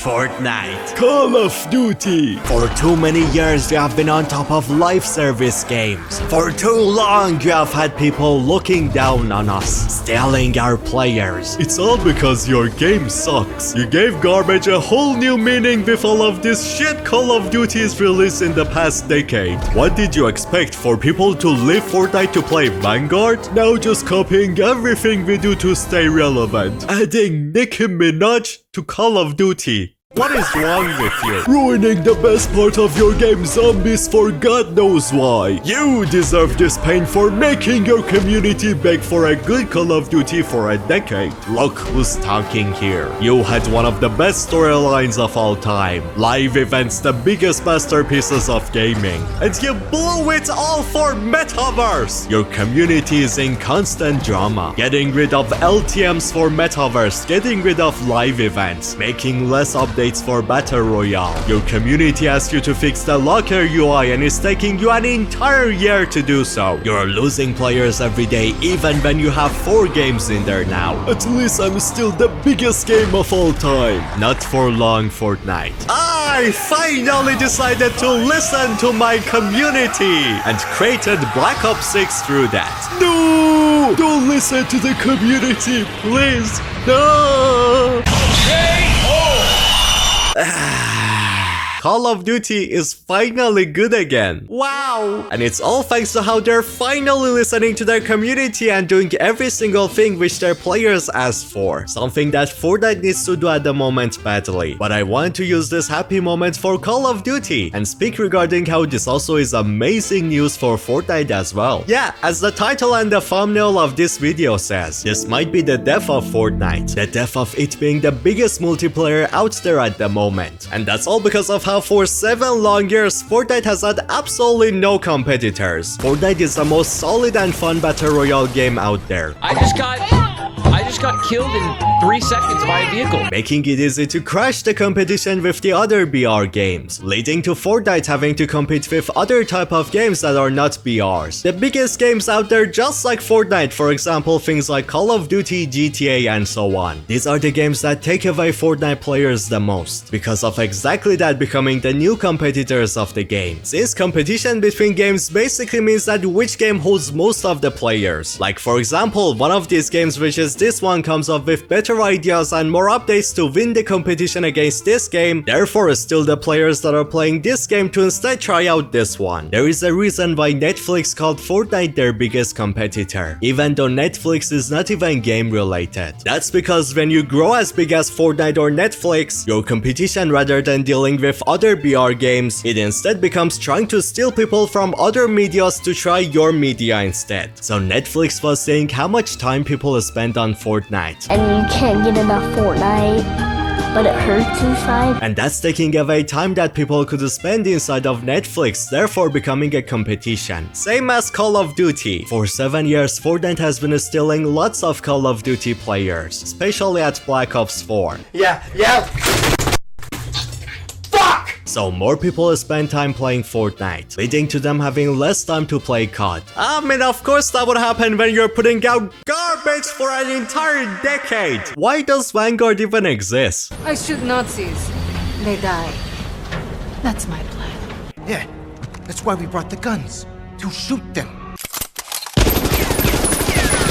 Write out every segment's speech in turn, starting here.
Fortnite, Call of Duty. For too many years you have been on top of live service games. For too long you have had people looking down on us, stealing our players. It's all because your game sucks. You gave garbage a whole new meaning with all of this shit Call of Duty's released in the past decade. What did you expect, for people to leave Fortnite to play Vanguard? Now just copying everything we do to stay relevant. Adding Nicki Minaj to Call of Duty. What is wrong with you? Ruining the best part of your game, zombies, for God knows why. You deserve this pain for making your community beg for a good Call of Duty for a decade. Look who's talking here. You had one of the best storylines of all time. Live events, the biggest masterpieces of gaming. And you blew it all for Metaverse. Your community is in constant drama. Getting rid of LTMs for Metaverse, getting rid of live events, making less updates for Battle Royale. Your community asks you to fix the locker UI and it's taking you an entire year to do so. You're losing players every day even when you have 4 games in there now. At least I'm still the biggest game of all time. Not for long, Fortnite. I finally decided to listen to my community and created Black Ops 6 through that. No! Don't listen to the community, please. No! Call of Duty is finally good again. Wow! And it's all thanks to how they're finally listening to their community and doing every single thing which their players ask for. Something that Fortnite needs to do at the moment badly. But I want to use this happy moment for Call of Duty and speak regarding how this also is amazing news for Fortnite as well. Yeah, as the title and the thumbnail of this video says, this might be the death of Fortnite. The death of it being the biggest multiplayer out there at the moment. And that's all because of how for 7 long years Fortnite has had absolutely no competitors. Fortnite is the most solid and fun battle royale game out there. I just got killed in 3 seconds by a vehicle. Making it easy to crash the competition with the other BR games, leading to Fortnite having to compete with other type of games that are not BRs. The biggest games out there just like Fortnite, for example things like Call of Duty, GTA and so on. These are the games that take away Fortnite players the most, because of exactly that becoming the new competitors of the game. Since competition between games basically means that which game holds most of the players. Like for example, one of these games, which is this one, comes up with better ideas and more updates to win the competition against this game, therefore still the players that are playing this game to instead try out this one. There is a reason why Netflix called Fortnite their biggest competitor, even though Netflix is not even game related. That's because when you grow as big as Fortnite or Netflix, your competition, rather than dealing with other BR games, it instead becomes trying to steal people from other medias to try your media instead. So Netflix was saying how much time people spend on Fortnite. And you can't get enough Fortnite, but it hurts inside. And that's taking away time that people could spend inside of Netflix, therefore becoming a competition. Same as Call of Duty. For 7 years, Fortnite has been stealing lots of Call of Duty players, especially at Black Ops 4. Yeah. So more people spend time playing Fortnite, leading to them having less time to play COD. I mean, of course that would happen when you're putting out garbage for an entire decade. Why does Vanguard even exist? I shoot Nazis. They die. That's my plan. Yeah, that's why we brought the guns. To shoot them.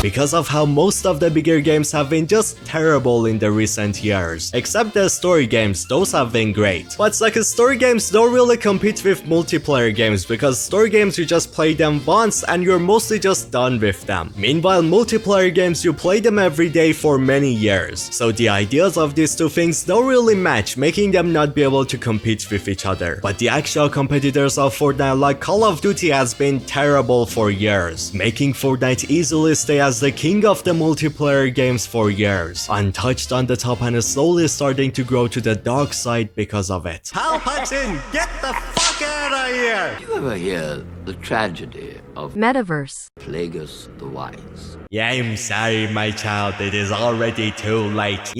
Because of how most of the bigger games have been just terrible in the recent years. Except the story games, those have been great. But like story games don't really compete with multiplayer games, because story games you just play them once and you're mostly just done with them. Meanwhile, multiplayer games you play them every day for many years. So the ideas of these two things don't really match, making them not be able to compete with each other. But the actual competitors of Fortnite like Call of Duty has been terrible for years, making Fortnite easily stay as the king of the multiplayer games for years, untouched on the top and slowly starting to grow to the dark side because of it. Palpatine, get the fuck out of here! You ever hear the tragedy of Metaverse. Plagueis the Wise? Yeah, I'm sorry, my child, it is already too late.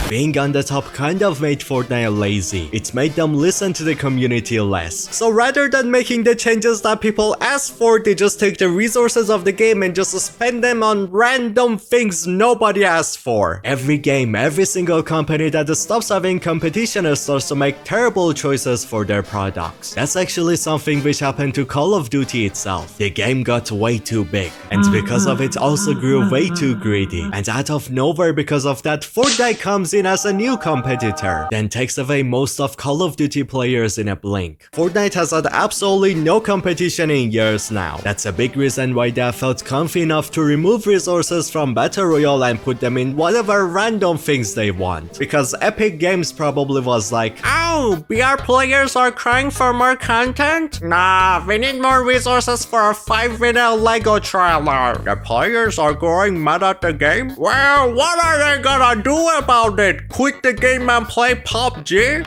Being on the top kind of made Fortnite lazy. It made them listen to the community less. So rather than making the changes that people ask for, they just take the resources of the game and just spend them on random things nobody asked for. Every game, every single company that stops having competition starts to make terrible choices for their products. That's actually something which happened to Call of Duty itself. The game got way too big, and because of it also grew way too greedy. And out of nowhere, because of that, Fortnite comes in as a new competitor, then takes away most of Call of Duty players in a blink. Fortnite has had absolutely no competition in years now. That's a big reason why they felt comfy enough to remove resources from Battle Royale and put them in whatever random things they want. Because Epic Games probably was like, oh, BR players are crying for more content? Nah, we need more resources for a 5-minute Lego trailer. The players are growing mad at the game? Well, what are they gonna do about it? Quit the game and play PUBG?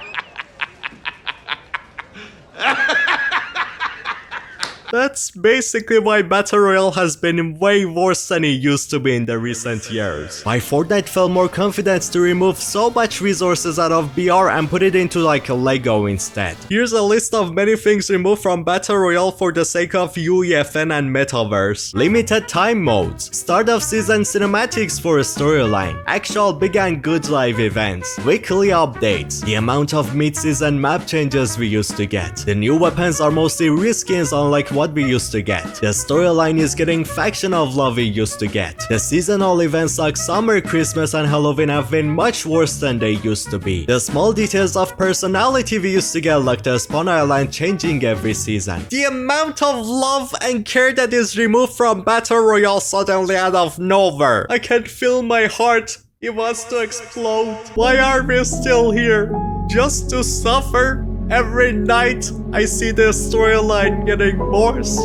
That's basically why Battle Royale has been way worse than it used to be in the recent years. Why Fortnite felt more confident to remove so much resources out of BR and put it into like a Lego instead. Here's a list of many things removed from Battle Royale for the sake of UEFN and Metaverse. Limited time modes, start of season cinematics for a storyline, actual big and good live events, weekly updates, the amount of mid-season map changes we used to get. The new weapons are mostly reskins unlike what we used to get. The storyline is getting faction of love we used to get. The seasonal events like summer, Christmas and Halloween have been much worse than they used to be. The small details of personality we used to get, like the spawn island changing every season. The amount of love and care that is removed from Battle Royale suddenly out of nowhere. I can feel my heart. It wants to explode. Why are we still here? Just to suffer? Every night, I see the storyline getting worse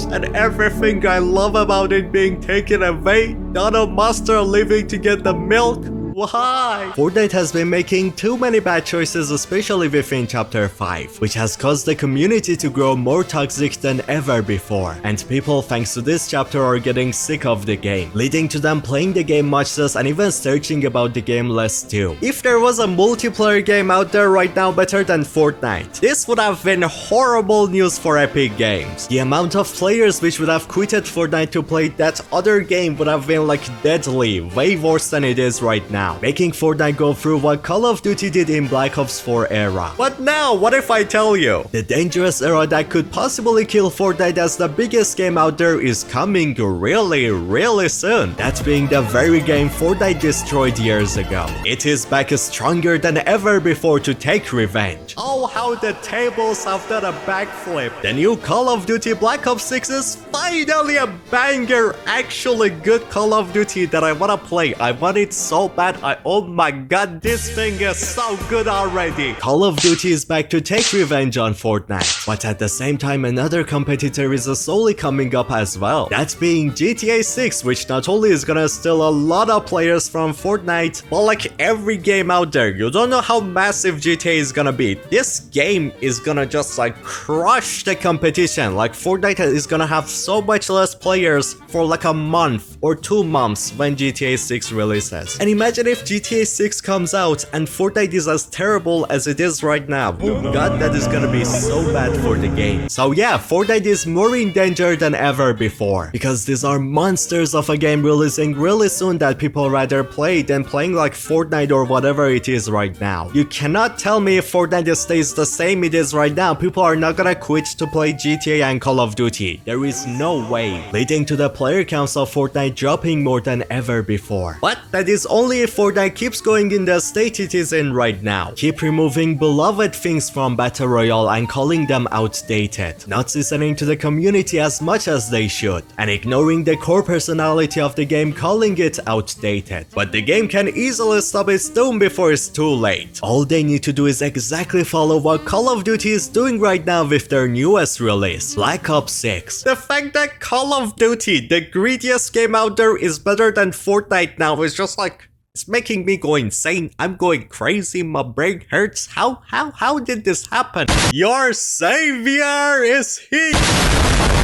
and everything I love about it being taken away. Not a monster living to get the milk. Why? Fortnite has been making too many bad choices, especially within Chapter 5, which has caused the community to grow more toxic than ever before. And people, thanks to this chapter, are getting sick of the game, leading to them playing the game much less and even searching about the game less too. If there was a multiplayer game out there right now better than Fortnite, this would have been horrible news for Epic Games. The amount of players which would have quitted Fortnite to play that other game would have been like deadly, way worse than it is right now, making Fortnite go through what Call of Duty did in Black Ops 4 era. But now, what if I tell you? The dangerous era that could possibly kill Fortnite as the biggest game out there is coming really soon. That being the very game Fortnite destroyed years ago. It is back stronger than ever before to take revenge. Oh, how the tables have done a backflip. The new Call of Duty Black Ops 6 is finally a banger, actually good Call of Duty that I wanna play. I want it so bad. Oh my god, this thing is so good already. Call of Duty is back to take revenge on Fortnite. But at the same time, another competitor is slowly coming up as well. That being GTA 6, which not only is gonna steal a lot of players from Fortnite, but like every game out there, you don't know how massive GTA is gonna be. This game is gonna just like crush the competition. Like Fortnite is gonna have so much less players for like a month or 2 months when GTA 6 releases. And imagine if GTA 6 comes out and Fortnite is as terrible as it is right now. Oh god, that is gonna be so bad for the game. So yeah, Fortnite is more in danger than ever before, because these are monsters of a game releasing really soon that people rather play than playing like Fortnite or whatever it is right now. You cannot tell me if Fortnite stays the same it is right now, people are not gonna quit to play GTA and Call of Duty. There is no way, leading to the player counts of Fortnite dropping more than ever before. But that is only if Fortnite keeps going in the state it is in right now. Keep removing beloved things from Battle Royale and calling them outdated, not listening to the community as much as they should, and ignoring the core personality of the game, calling it outdated. But the game can easily stop its doom before it's too late. All they need to do is exactly follow what Call of Duty is doing right now with their newest release, Black Ops 6. The fact that Call of Duty, the greediest game out there, is better than Fortnite now is just like, It's making me go insane. I'm going crazy. My brain hurts. How did this happen? Your savior is here!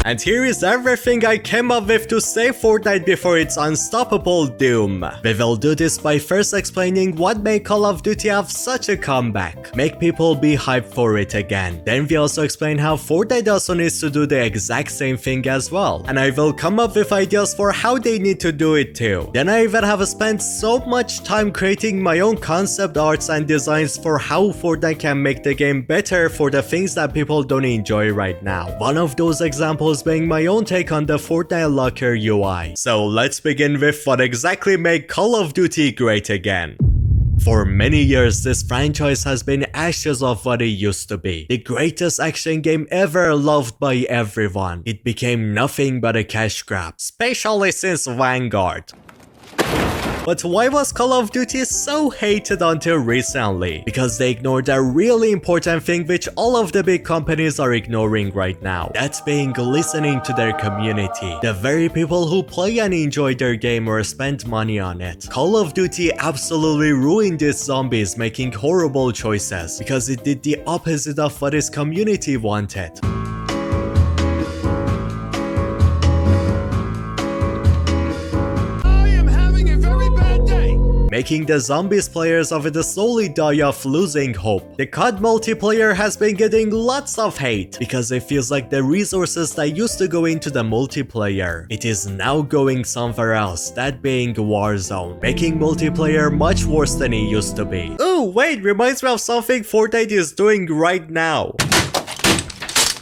And here is everything I came up with to save Fortnite before its unstoppable doom. We will do this by first explaining what made Call of Duty have such a comeback, make people be hyped for it again. Then we also explain how Fortnite also needs to do the exact same thing as well, and I will come up with ideas for how they need to do it too. Then I even have spent so much time creating my own concept arts and designs for how Fortnite can make the game better for the things that people don't enjoy right now. One of those examples being my own take on the Fortnite Locker UI. So let's begin with what exactly made Call of Duty great again. For many years, this franchise has been ashes of what it used to be. The greatest action game ever, loved by everyone. It became nothing but a cash grab, especially since Vanguard. But why was Call of Duty so hated until recently? Because they ignored a really important thing which all of the big companies are ignoring right now. That's being listening to their community. The very people who play and enjoy their game or spend money on it. Call of Duty absolutely ruined its zombies, making horrible choices because it did the opposite of what its community wanted. Making the zombies players of it slowly die off, losing hope. The COD multiplayer has been getting lots of hate because it feels like the resources that used to go into the multiplayer, it is now going somewhere else, that being Warzone, making multiplayer much worse than it used to be. Ooh, wait, reminds me of something Fortnite is doing right now.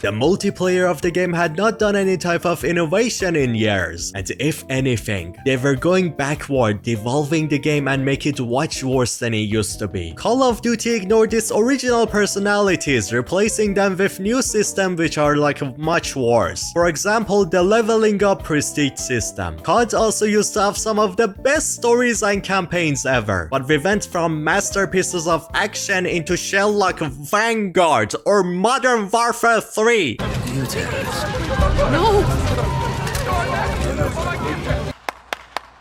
The multiplayer of the game had not done any type of innovation in years, and if anything, they were going backward, devolving the game and make it much worse than it used to be. Call of Duty ignored its original personalities, replacing them with new systems which are like much worse. For example, the leveling up prestige system. COD also used to have some of the best stories and campaigns ever, but we went from masterpieces of action into shell like Vanguard or Modern Warfare 3.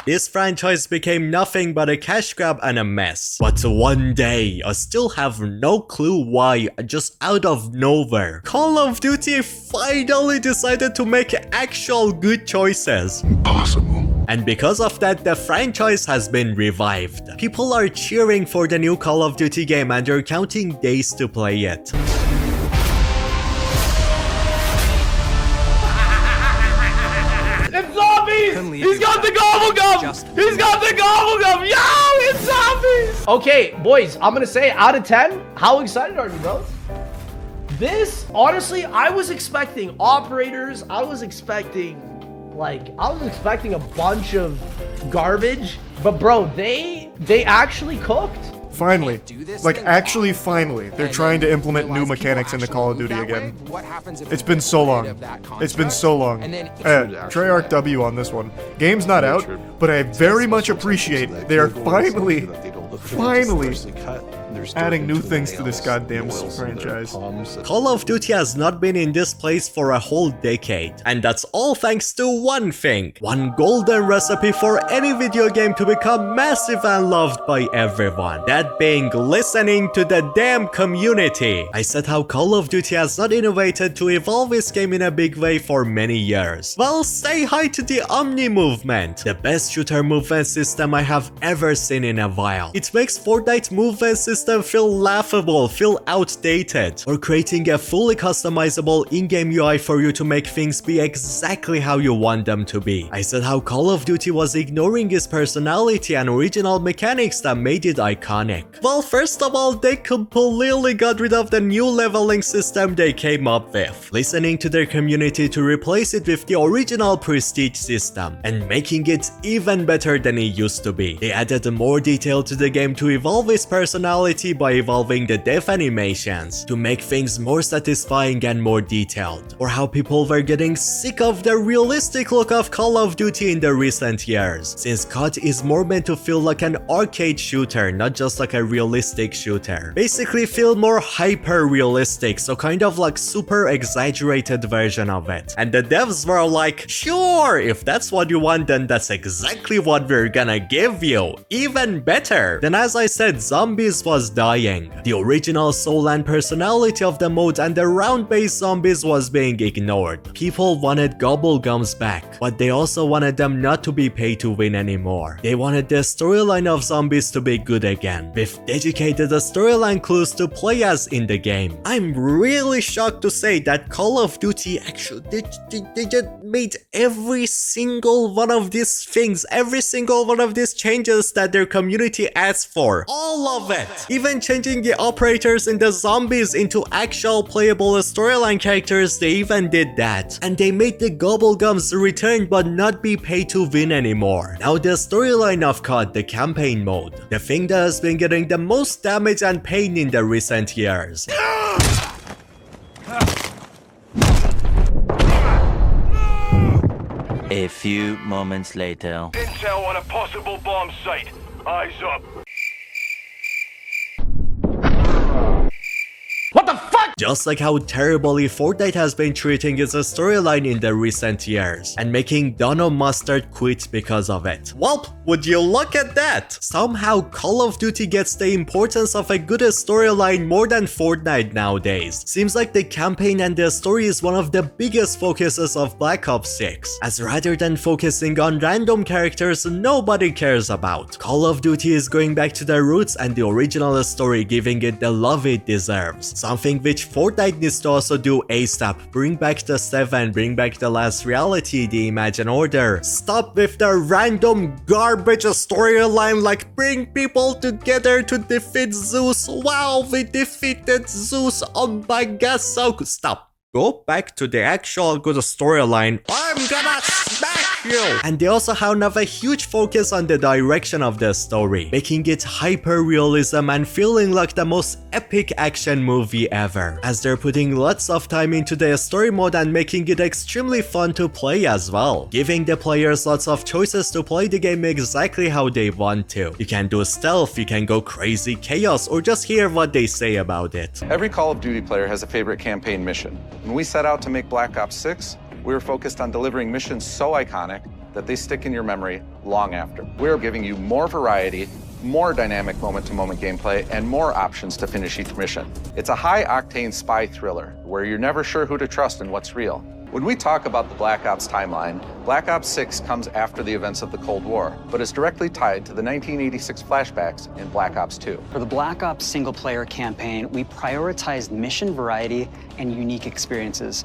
This franchise became nothing but a cash grab and a mess. But one day, I still have no clue why, just out of nowhere, Call of Duty finally decided to make actual good choices. Impossible. And because of that, the franchise has been revived. People are cheering for the new Call of Duty game and they're counting days to play it. He's got the gobble gum! He's got the gobble gum! Yo, it's zombies! Okay, boys, I'm gonna say out of 10, how excited are you, bro? This, honestly, I was expecting operators. I was expecting a bunch of garbage. But bro, they actually cooked. Finally, like actually finally, they're trying to implement new mechanics into Call of Duty again. It's been so long. It's been so long. Treyarch W on this one. Game's not out, but I very much appreciate they are finally adding new things to this goddamn franchise. Call of Duty has not been in this place for a whole decade, and that's all thanks to one thing. One golden recipe for any video game to become massive and loved by everyone. That being listening to the damn community. I said how Call of Duty has not innovated to evolve its game in a big way for many years. Well, say hi to the Omni movement, the best shooter movement system I have ever seen in a while. It makes Fortnite movement system feel laughable, feel outdated, or creating a fully customizable in-game UI for you to make things be exactly how you want them to be. I said how Call of Duty was ignoring its personality and original mechanics that made it iconic. Well, first of all, they completely got rid of the new leveling system they came up with, listening to their community to replace it with the original prestige system, and making it even better than it used to be. They added more detail to the game to evolve its personality reality by evolving the death animations to make things more satisfying and more detailed, or how people were getting sick of the realistic look of Call of Duty in the recent years, since COD is more meant to feel like an arcade shooter, not just like a realistic shooter. Basically feel more hyper realistic, so kind of like super exaggerated version of it. And the devs were like, sure, if that's what you want, then that's exactly what we're gonna give you. Even better. Then as I said, zombies was dying. The original soul and personality of the mode and the round-based zombies was being ignored. People wanted Gobblegums back, but they also wanted them not to be pay to win anymore. They wanted the storyline of zombies to be good again, with dedicated storyline clues to play as in the game. I'm really shocked to say that Call of Duty actually they just made every single one of these things, every single one of these changes that their community asked for. All of it! Even changing the operators in the zombies into actual playable storyline characters, they even did that. And they made the Gobblegums return but not be pay to win anymore. Now the storyline of COD, the campaign mode, the thing that has been getting the most damage and pain in the recent years. A few moments later. Intel on a possible bomb site. Eyes up. What the fuck? Just like how terribly Fortnite has been treating its storyline in the recent years, and making Dono Mustard quit because of it. Well, would you look at that? Somehow Call of Duty gets the importance of a good storyline more than Fortnite nowadays. Seems like the campaign and the story is one of the biggest focuses of Black Ops 6, as rather than focusing on random characters nobody cares about, Call of Duty is going back to the roots and the original story, giving it the love it deserves. Something which Fortnite needs to also do ASAP. Bring back the 7, bring back the Last Reality, the Imagine Order. Stop with the random garbage storyline like bring people together to defeat Zeus. Wow, we defeated Zeus. Oh my god, so good. Stop. Go back to the actual good storyline. I'm gonna smack you! And they also have a huge focus on the direction of the story, making it hyper-realism and feeling like the most epic action movie ever, as they're putting lots of time into the story mode and making it extremely fun to play as well, giving the players lots of choices to play the game exactly how they want to. You can do stealth, you can go crazy chaos, or just hear what they say about it. Every Call of Duty player has a favorite campaign mission. When we set out to make Black Ops 6, we were focused on delivering missions so iconic that they stick in your memory long after. We're giving you more variety, more dynamic moment-to-moment gameplay, and more options to finish each mission. It's a high-octane spy thriller where you're never sure who to trust and what's real. When we talk about the Black Ops timeline, Black Ops 6 comes after the events of the Cold War, but is directly tied to the 1986 flashbacks in Black Ops 2. For the Black Ops single-player campaign, we prioritized mission variety and unique experiences.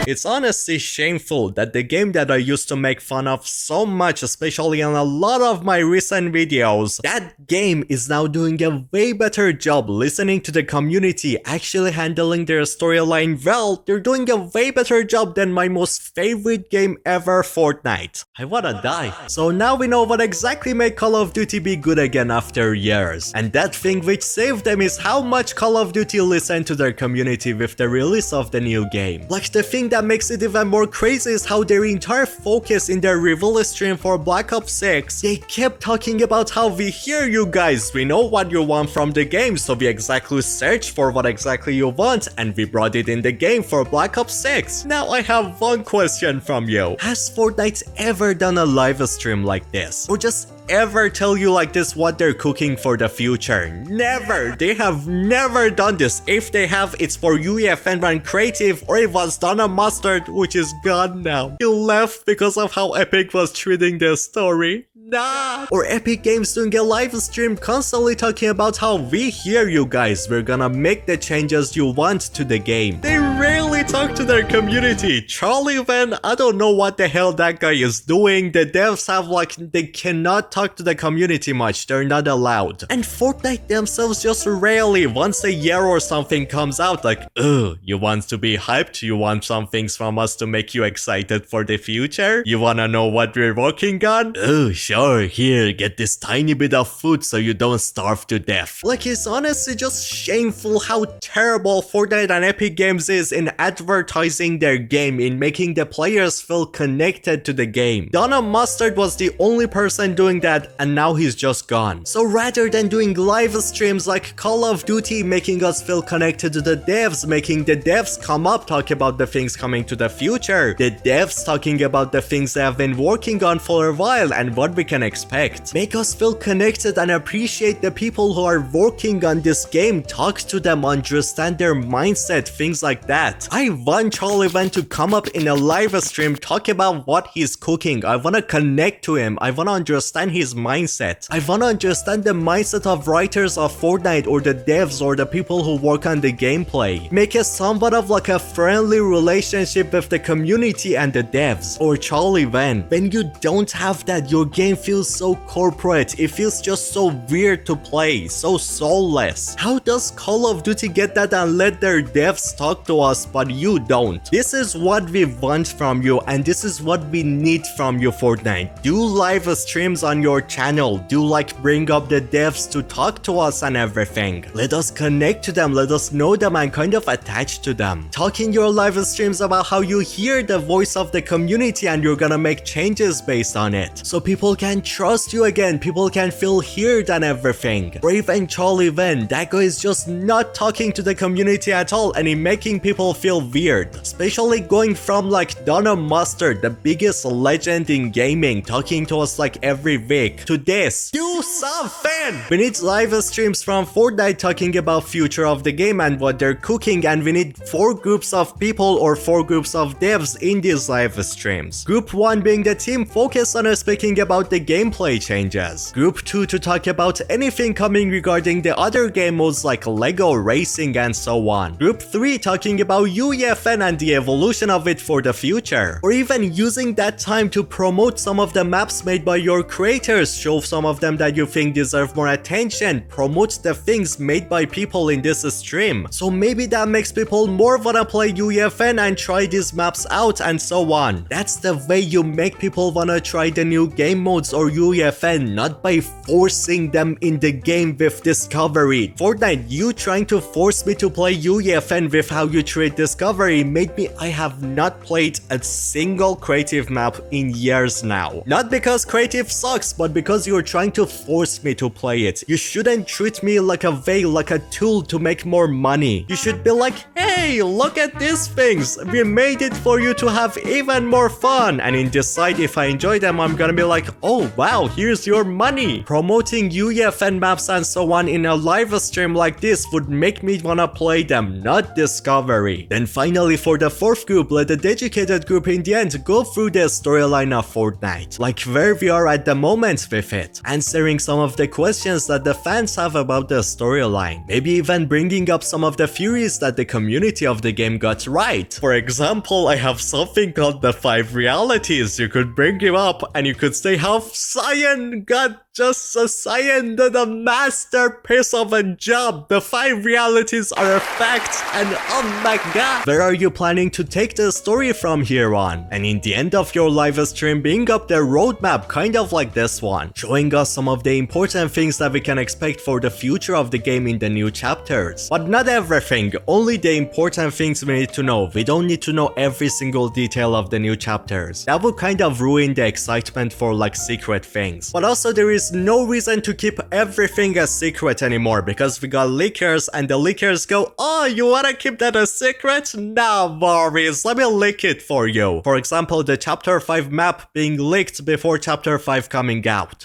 It's honestly shameful that the game that I used to make fun of so much, especially in a lot of my recent videos, that game is now doing a way better job listening to the community, actually handling their storyline well. They're doing a way better job than my most favorite game ever, Fortnite. I wanna die. So now we know what exactly made Call of Duty be good again after years. And that thing which saved them is how much Call of Duty listened to their community with the release of the new game. Like the thing that makes it even more crazy is how their entire focus in their reveal stream for Black Ops 6, they kept talking about how we hear you guys, we know what you want from the game, so we exactly searched for what exactly you want and we brought it in the game for Black Ops 6. Now I have one question from you. Has Fortnite ever done a live stream like this? Or just ever tell you like this what they're cooking for the future? Never! They have never done this. If they have, it's for UEFN Run Creative, or it was Donna Mustard, which is gone now. He left because of how Epic was treating their story. Nah. Or Epic Games doing a live stream constantly talking about how we hear you guys, we're gonna make the changes you want to the game. They rarely finally talk to their community. Charlie Van, I don't know what the hell that guy is doing. The devs have like, they cannot talk to the community much. They're not allowed. And Fortnite themselves just rarely, once a year or something comes out, like, ugh, you want to be hyped? You want some things from us to make you excited for the future? You wanna know what we're working on? Oh, sure, here, get this tiny bit of food so you don't starve to death. Like, it's honestly just shameful how terrible Fortnite and Epic Games is in advertising their game, in making the players feel connected to the game. Donna Mustard was the only person doing that, and now he's just gone. So rather than doing live streams like Call of Duty, making us feel connected to the devs, making the devs come up, talk about the things coming to the future, the devs talking about the things they have been working on for a while and what we can expect. Make us feel connected and appreciate the people who are working on this game, talk to them, understand their mindset, things like that. I want Charlie Van to come up in a live stream, talk about what he's cooking. I want to connect to him. I want to understand his mindset. I want to understand the mindset of writers of Fortnite or the devs or the people who work on the gameplay. Make it somewhat of like a friendly relationship with the community and the devs. Or Charlie Van, when you don't have that, your game feels so corporate. It feels just so weird to play, so soulless. How does Call of Duty get that and let their devs talk to us, but you don't? This is what we want from you, and this is what we need from you, Fortnite. Do live streams on your channel. Do like bring up the devs to talk to us and everything. Let us connect to them, let us know them and kind of attach to them. Talk in your live streams about how you hear the voice of the community and you're gonna make changes based on it. So people can trust you again, people can feel heard and everything. Brave and Charlie Van, that guy is just not talking to the community at all and in making people feel weird. Especially going from like Donna Mustard, the biggest legend in gaming, talking to us like every week, to this. Do something! We need live streams from Fortnite talking about future of the game and what they're cooking, and we need 4 groups of people or 4 groups of devs in these live streams. Group 1 being the team focused on speaking about the gameplay changes. Group 2 to talk about anything coming regarding the other game modes like Lego racing and so on. Group 3 talking about UEFN and the evolution of it for the future. Or even using that time to promote some of the maps made by your creators, show some of them that you think deserve more attention, promote the things made by people in this stream. So maybe that makes people more wanna play UEFN and try these maps out and so on. That's the way you make people wanna try the new game modes or UEFN, not by forcing them in the game with Discovery. Fortnite, you trying to force me to play UEFN with how you treat Discovery made me, I have not played a single creative map in years now. Not because creative sucks, but because you're trying to force me to play it. You shouldn't treat me like a veil, like a tool to make more money. You should be like, hey, look at these things. We made it for you to have even more fun. And in decide if I enjoy them, I'm gonna be like, oh wow, here's your money. Promoting UEFN maps and so on in a live stream like this would make me wanna play them, not Discovery. Then finally for the 4th group, let the dedicated group in the end go through the storyline of Fortnite, like where we are at the moment with it, answering some of the questions that the fans have about the storyline, maybe even bringing up some of the theories that the community of the game got right. For example, I have something called the 5 realities. You could bring him up and you could say how Scyan got just a Scyan did a masterpiece of a job. The 5 realities are a fact, and oh my god, where are you planning to take the story from here on? And in the end of your live stream, bring up the roadmap, kind of like this one, showing us some of the important things that we can expect for the future of the game in the new chapters. But not everything, only the important things we need to know. We don't need to know every single detail of the new chapters. That would kind of ruin the excitement for like secret things. But also there is no reason to keep everything a secret anymore, because we got leakers and the leakers go, oh, you wanna keep that a secret? No worries, let me leak it for you. For example, the chapter 5 map being leaked before chapter 5 coming out.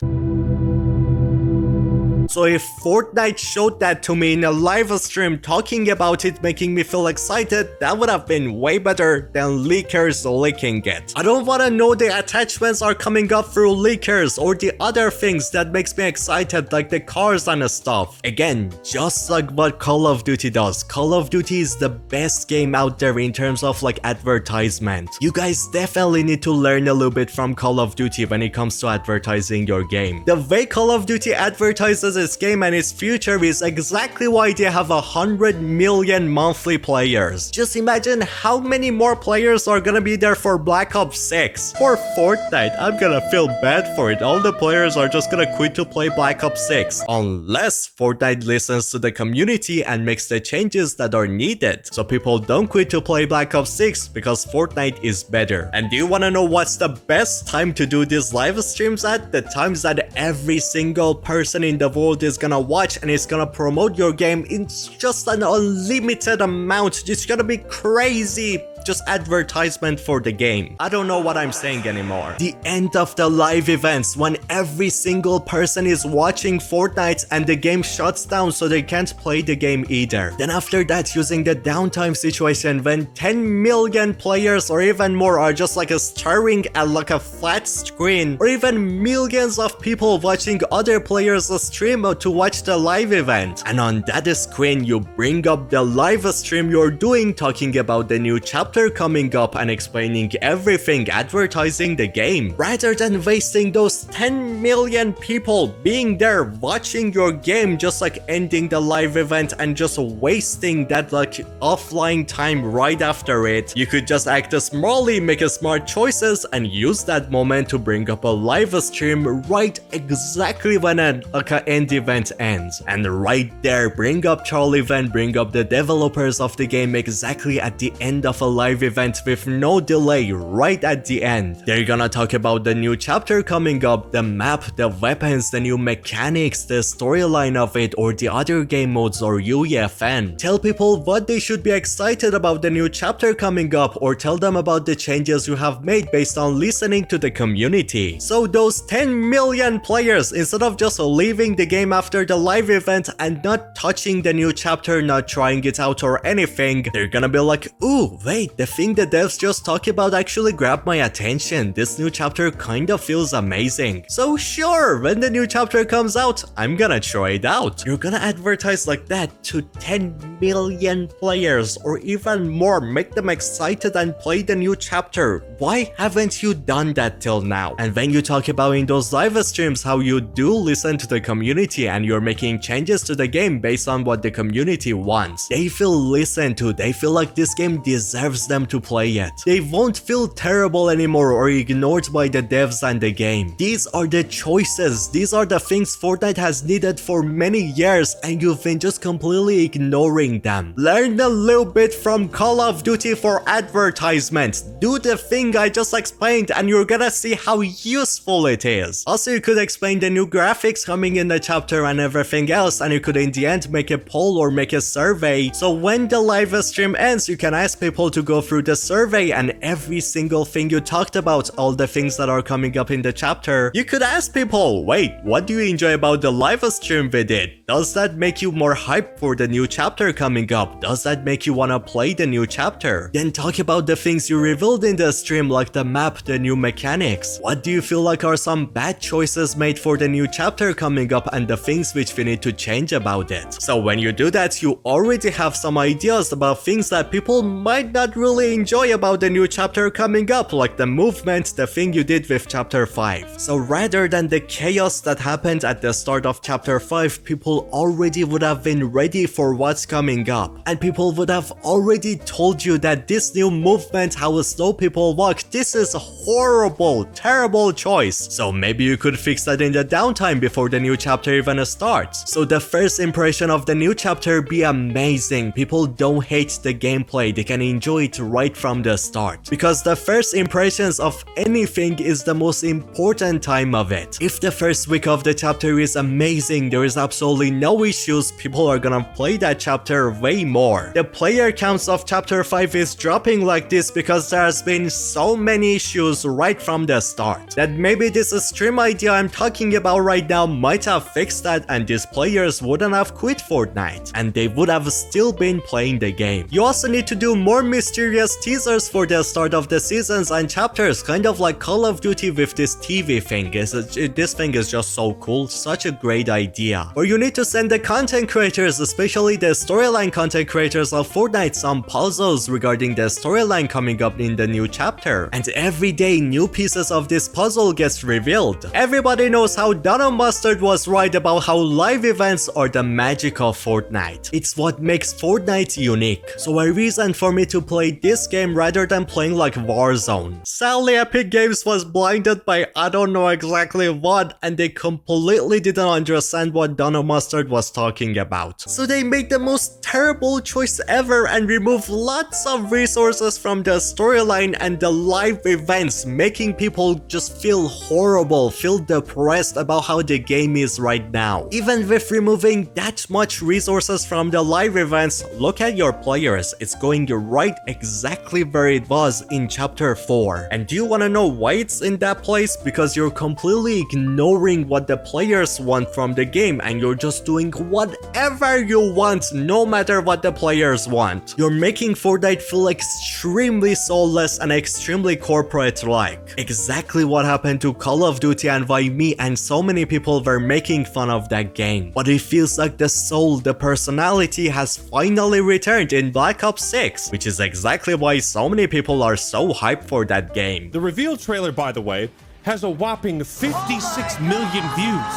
So if Fortnite showed that to me in a live stream talking about it, making me feel excited, that would have been way better than leakers leaking it. I don't want to know the attachments are coming up through leakers or the other things that makes me excited, like the cars and stuff. Again, just like what Call of Duty does. Call of Duty is the best game out there in terms of like advertisement. You guys definitely need to learn a little bit from Call of Duty when it comes to advertising your game. The way Call of Duty advertises its game and its future is exactly why they have 100 million monthly players. Just imagine how many more players are gonna be there for Black Ops 6. For Fortnite, I'm gonna feel bad for it. All the players are just gonna quit to play Black Ops 6. Unless Fortnite listens to the community and makes the changes that are needed. So people don't quit to play Black Ops 6 because Fortnite is better. And do you wanna know what's the best time to do these live streams at? The times that every single person in the world is gonna watch and is gonna promote your game in just an unlimited amount. It's gonna be crazy. Just advertisement for the game. I don't know what I'm saying anymore. The end of the live events, when every single person is watching Fortnite and the game shuts down so they can't play the game either. Then after that, using the downtime situation when 10 million players or even more are just like staring at like a flat screen, or even millions of people watching other players stream to watch the live event. And on that screen, you bring up the live stream you're doing, talking about the new chapter coming up and explaining everything, advertising the game, rather than wasting those 10 million people being there watching your game, just like ending the live event and just wasting that like offline time right after it. You could just act smartly, make smart choices, and use that moment to bring up a live stream right exactly when an end event ends. And right there, bring up Charlie Van, bring up the developers of the game exactly at the end of a live event with no delay, right at the end. They're gonna talk about the new chapter coming up, the map, the weapons, the new mechanics, the storyline of it, or the other game modes or UEFN. Tell people what they should be excited about the new chapter coming up, or tell them about the changes you have made based on listening to the community. So those 10 million players, instead of just leaving the game after the live event and not touching the new chapter, not trying it out or anything, they're gonna be like, ooh, wait, the thing the devs just talked about actually grabbed my attention. This new chapter kind of feels amazing. So sure, when the new chapter comes out, I'm gonna try it out. You're gonna advertise like that to 10 million players or even more, make them excited and play the new chapter. Why haven't you done that till now? And when you talk about in those live streams how you do listen to the community and you're making changes to the game based on what the community wants, they feel listened to, they feel like this game deserves them to play it. They won't feel terrible anymore or ignored by the devs and the game. These are the choices, these are the things Fortnite has needed for many years and you've been just completely ignoring them. Learn a little bit from Call of Duty for advertisement. Do the thing I just explained and you're gonna see how useful it is. Also, you could explain the new graphics coming in the chapter and everything else, and you could in the end make a poll or make a survey, so when the live stream ends you can ask people to go through the survey and every single thing you talked about, all the things that are coming up in the chapter, you could ask people, wait, what do you enjoy about the live stream we did? Does that make you more hyped for the new chapter coming up? Does that make you wanna play the new chapter? Then talk about the things you revealed in the stream, like the map, the new mechanics. What do you feel like are some bad choices made for the new chapter coming up and the things which we need to change about it? So when you do that, you already have some ideas about things that people might not really enjoy about the new chapter coming up, like the movement, the thing you did with chapter 5. So rather than the chaos that happened at the start of chapter 5, people already would have been ready for what's coming up. And people would have already told you that this new movement, how slow people walk, this is a horrible, terrible choice. So maybe you could fix that in the downtime before the new chapter even starts. So the first impression of the new chapter be amazing. People don't hate the gameplay, they can enjoy it right from the start. Because the first impressions of anything is the most important time of it. If the first week of the chapter is amazing, there is absolutely no issues, people are gonna play that chapter chapter way more. The player counts of chapter 5 is dropping like this because there has been so many issues right from the start, that maybe this stream idea I'm talking about right now might have fixed that, and these players wouldn't have quit Fortnite, and they would have still been playing the game. You also need to do more mysterious teasers for the start of the seasons and chapters, kind of like Call of Duty with this TV thing. This thing is just so cool, such a great idea. Or you need to send the content creators, especially the storyline content creators of Fortnite, some puzzles regarding the storyline coming up in the new chapter, and every day new pieces of this puzzle gets revealed. Everybody knows how Donna Mustard was right about how live events are the magic of Fortnite. It's what makes Fortnite unique, so a reason for me to play this game rather than playing like Warzone. Sadly, Epic Games was blinded by I don't know exactly what, and they completely didn't understand what Donna Mustard was talking about. So they made the most terrible choice ever and removed lots of resources from the storyline and the live events, making people just feel horrible, feel depressed about how the game is right now. Even with removing that much resources from the live events, look at your players, it's going right exactly where it was in chapter 4. And do you want to know why it's in that place? Because you're completely ignoring what the players want from the game, and you're just doing whatever you want, no matter what the players want. You're making Fortnite feel extremely soulless and extremely corporate-like. Exactly what happened to Call of Duty and why me and so many people were making fun of that game. But it feels like the soul, the personality has finally returned in Black Ops 6, which is exactly why so many people are so hyped for that game. The reveal trailer, by the way, has a whopping 56 million views.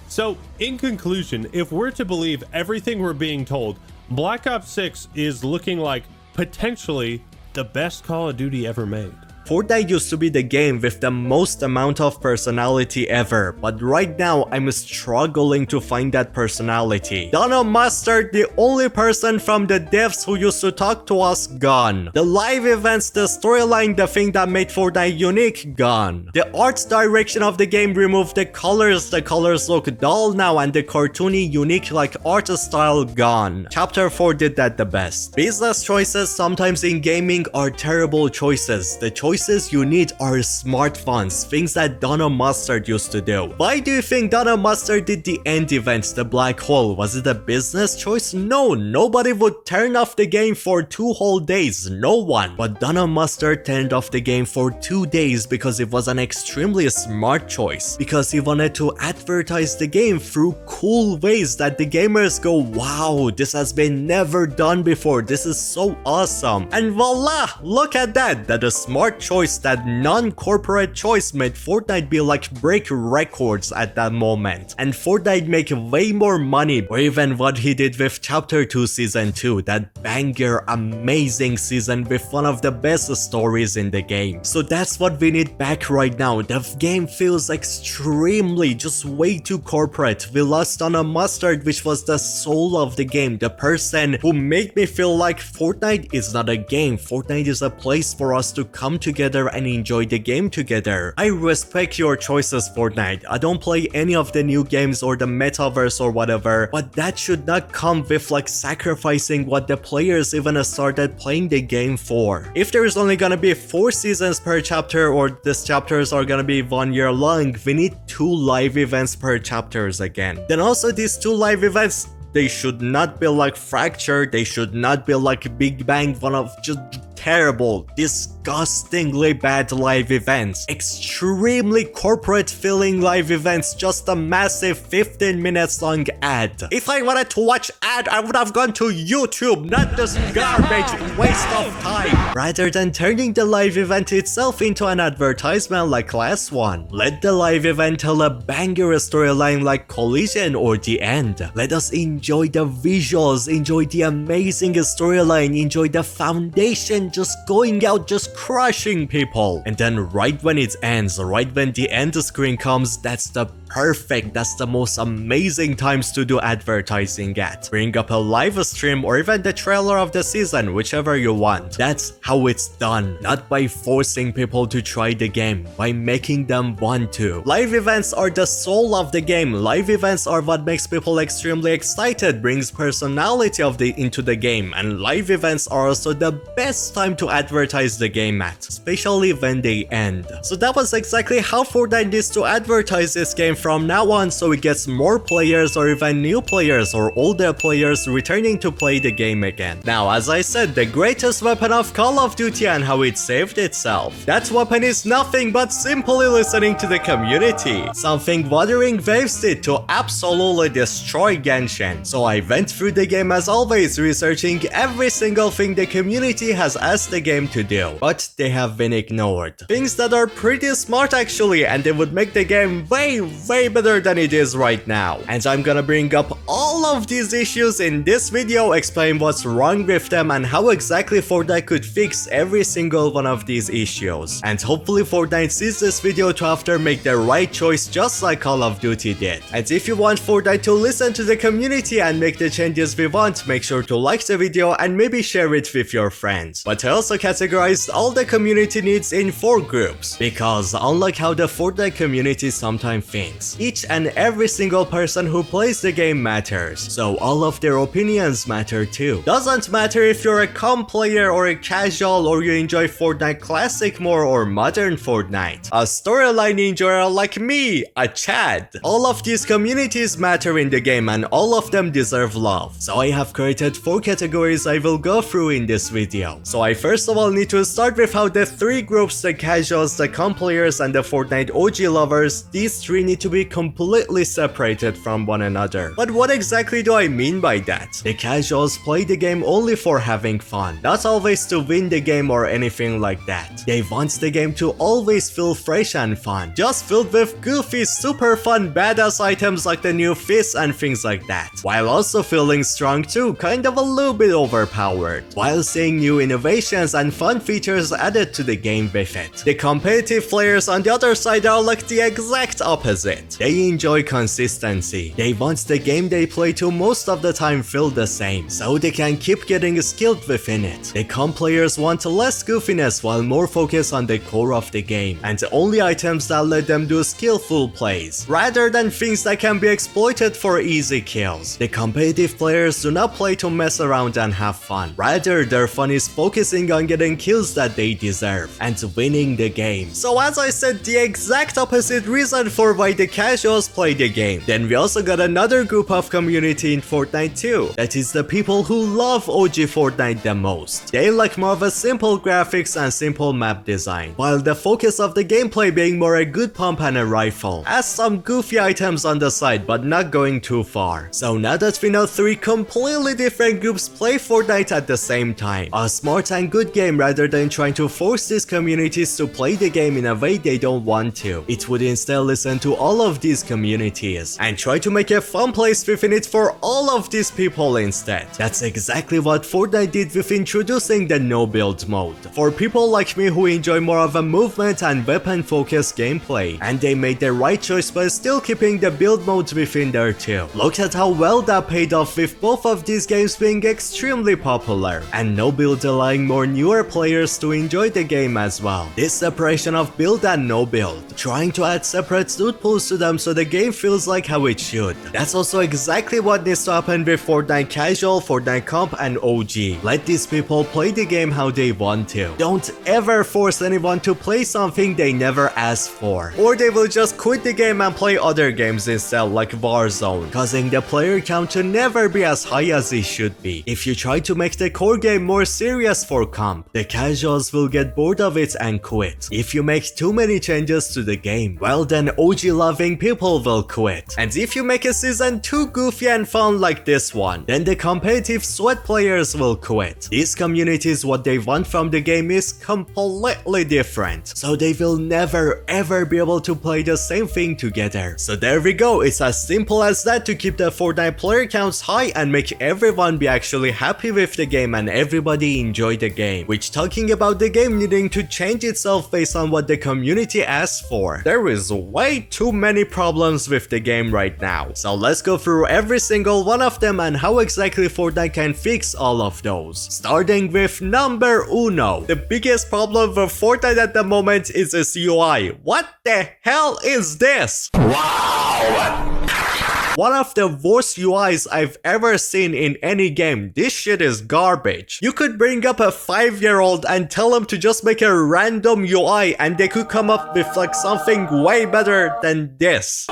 So, in conclusion, if we're to believe everything we're being told, Black Ops 6 is looking like potentially the best Call of Duty ever made. Fortnite used to be the game with the most amount of personality ever, but right now I'm struggling to find that personality. Donna Mustard, the only person from the devs who used to talk to us, gone. The live events, the storyline, the thing that made Fortnite unique, gone. The art direction of the game removed, the colors look dull now, and the cartoony, unique like art style, gone. Chapter 4 did that the best. Business choices sometimes in gaming are terrible choices. The choices you need are smart ones, things that Donna Mustard used to do. Why do you think Donna Mustard did the end event, the black hole? Was it a business choice? No, nobody would turn off the game for 2 whole days, no one. But Donna Mustard turned off the game for 2 days because it was an extremely smart choice, because he wanted to advertise the game through cool ways that the gamers go, wow, this has been never done before, this is so awesome. And voila, look at that, that a smart choice, that non-corporate choice made Fortnite be like break records at that moment, and Fortnite make way more money. Or even what he did with chapter 2 season 2, that banger amazing season with one of the best stories in the game. So that's what we need back right now. The game feels extremely just way too corporate. We lost Donna Mustard, which was the soul of the game, the person who made me feel like Fortnite is not a game, Fortnite is a place for us to come together and enjoy the game together. I respect your choices, Fortnite. I don't play any of the new games or the metaverse or whatever, but that should not come with like sacrificing what the players even started playing the game for. If there is only gonna be 4 seasons per chapter, or these chapters are gonna be 1 year long, we need 2 live events per chapters again. Then also these 2 live events, they should not be like Fracture, they should not be like Big Bang, one of just terrible, disgustingly bad live events. Extremely corporate feeling live events, just a massive 15 minutes long ad. If I wanted to watch ad, I would have gone to YouTube, not this garbage waste of time. Rather than turning the live event itself into an advertisement like last one, let the live event tell a banger storyline like Collision or The End. Let us enjoy the visuals, enjoy the amazing storyline, enjoy the foundation just going out, just crushing people. And then right when it ends, right when the end screen comes, that's the perfect. That's the most amazing times to do advertising at. Bring up a live stream or even the trailer of the season, whichever you want. That's how it's done. Not by forcing people to try the game, by making them want to. Live events are the soul of the game. Live events are what makes people extremely excited, brings personality into the game, and live events are also the best time to advertise the game at, especially when they end. So that was exactly how Fortnite needs to advertise this game from now on, so it gets more players or even new players or older players returning to play the game again. Now, as I said, the greatest weapon of Call of Duty and how it saved itself. That weapon is nothing but simply listening to the community. Something Wuthering Waves did to absolutely destroy Genshin. So I went through the game as always, researching every single thing the community has asked the game to do, but they have been ignored. Things that are pretty smart actually, and they would make the game way better than it is right now. And I'm gonna bring up all of these issues in this video, explain what's wrong with them and how exactly Fortnite could fix every single one of these issues. And hopefully Fortnite sees this video to after make the right choice, just like Call of Duty did. And if you want Fortnite to listen to the community and make the changes we want, make sure to like the video and maybe share it with your friends. But I also categorized all the community needs in 4 groups, because unlike how the Fortnite community sometimes thinks, each and every single person who plays the game matters, so all of their opinions matter too. Doesn't matter if you're a comp player or a casual, or you enjoy Fortnite Classic more or modern Fortnite, a storyline enjoyer like me, a Chad. All of these communities matter in the game and all of them deserve love. So I have created 4 categories I will go through in this video. So I first of all need to start with how the 3 groups, the casuals, the comp players and the Fortnite OG lovers, these 3 need to be completely separated from one another. But what exactly do I mean by that? The casuals play the game only for having fun, not always to win the game or anything like that. They want the game to always feel fresh and fun, just filled with goofy, super fun, badass items like the new fists and things like that, while also feeling strong too, kind of a little bit overpowered, while seeing new innovations and fun features added to the game with it. The competitive players on the other side are like the exact opposite. They enjoy consistency. They want the game they play to most of the time feel the same, so they can keep getting skilled within it. The comp players want less goofiness while more focus on the core of the game, and only items that let them do skillful plays, rather than things that can be exploited for easy kills. The competitive players do not play to mess around and have fun. Rather, their fun is focusing on getting kills that they deserve and winning the game. So as I said, the exact opposite reason for why the casuals play the game. Then we also got another group of community in Fortnite too. That is the people who love OG Fortnite the most. They like more of a simple graphics and simple map design, while the focus of the gameplay being more a good pump and a rifle, as some goofy items on the side but not going too far. So now that we know 3 completely different groups play Fortnite at the same time, a smart and good game rather than trying to force these communities to play the game in a way they don't want to, it would instead listen to all of these communities and try to make a fun place within it for all of these people instead. That's exactly what Fortnite did with introducing the no build mode, for people like me who enjoy more of a movement and weapon focused gameplay, and they made the right choice by still keeping the build mode within there too. Look at how well that paid off with both of these games being extremely popular, and no build allowing more newer players to enjoy the game as well. This separation of build and no build, trying to add separate loot pools to them so the game feels like how it should. That's also exactly what needs to happen with Fortnite Casual, Fortnite Comp and OG. Let these people play the game how they want to. Don't ever force anyone to play something they never asked for, or they will just quit the game and play other games instead like Warzone, causing the player count to never be as high as it should be. If you try to make the core game more serious for comp, the casuals will get bored of it and quit. If you make too many changes to the game, well then OG loving people will quit. And if you make a season too goofy and fun like this one, then the competitive sweat players will quit. These communities, what they want from the game is completely different, so they will never ever be able to play the same thing together. So there we go, it's as simple as that to keep the Fortnite player counts high and make everyone be actually happy with the game and everybody enjoy the game. Which, talking about the game needing to change itself based on what the community asks for, there is way too many problems with the game right now. So let's go through every single one of them and how exactly Fortnite can fix all of those. Starting with number uno. The biggest problem with Fortnite at the moment is its UI. What the hell is this? Wow! One of the worst UIs I've ever seen in any game. This shit is garbage. You could bring up a 5-year-old and tell them to just make a random UI and they could come up with like something way better than this.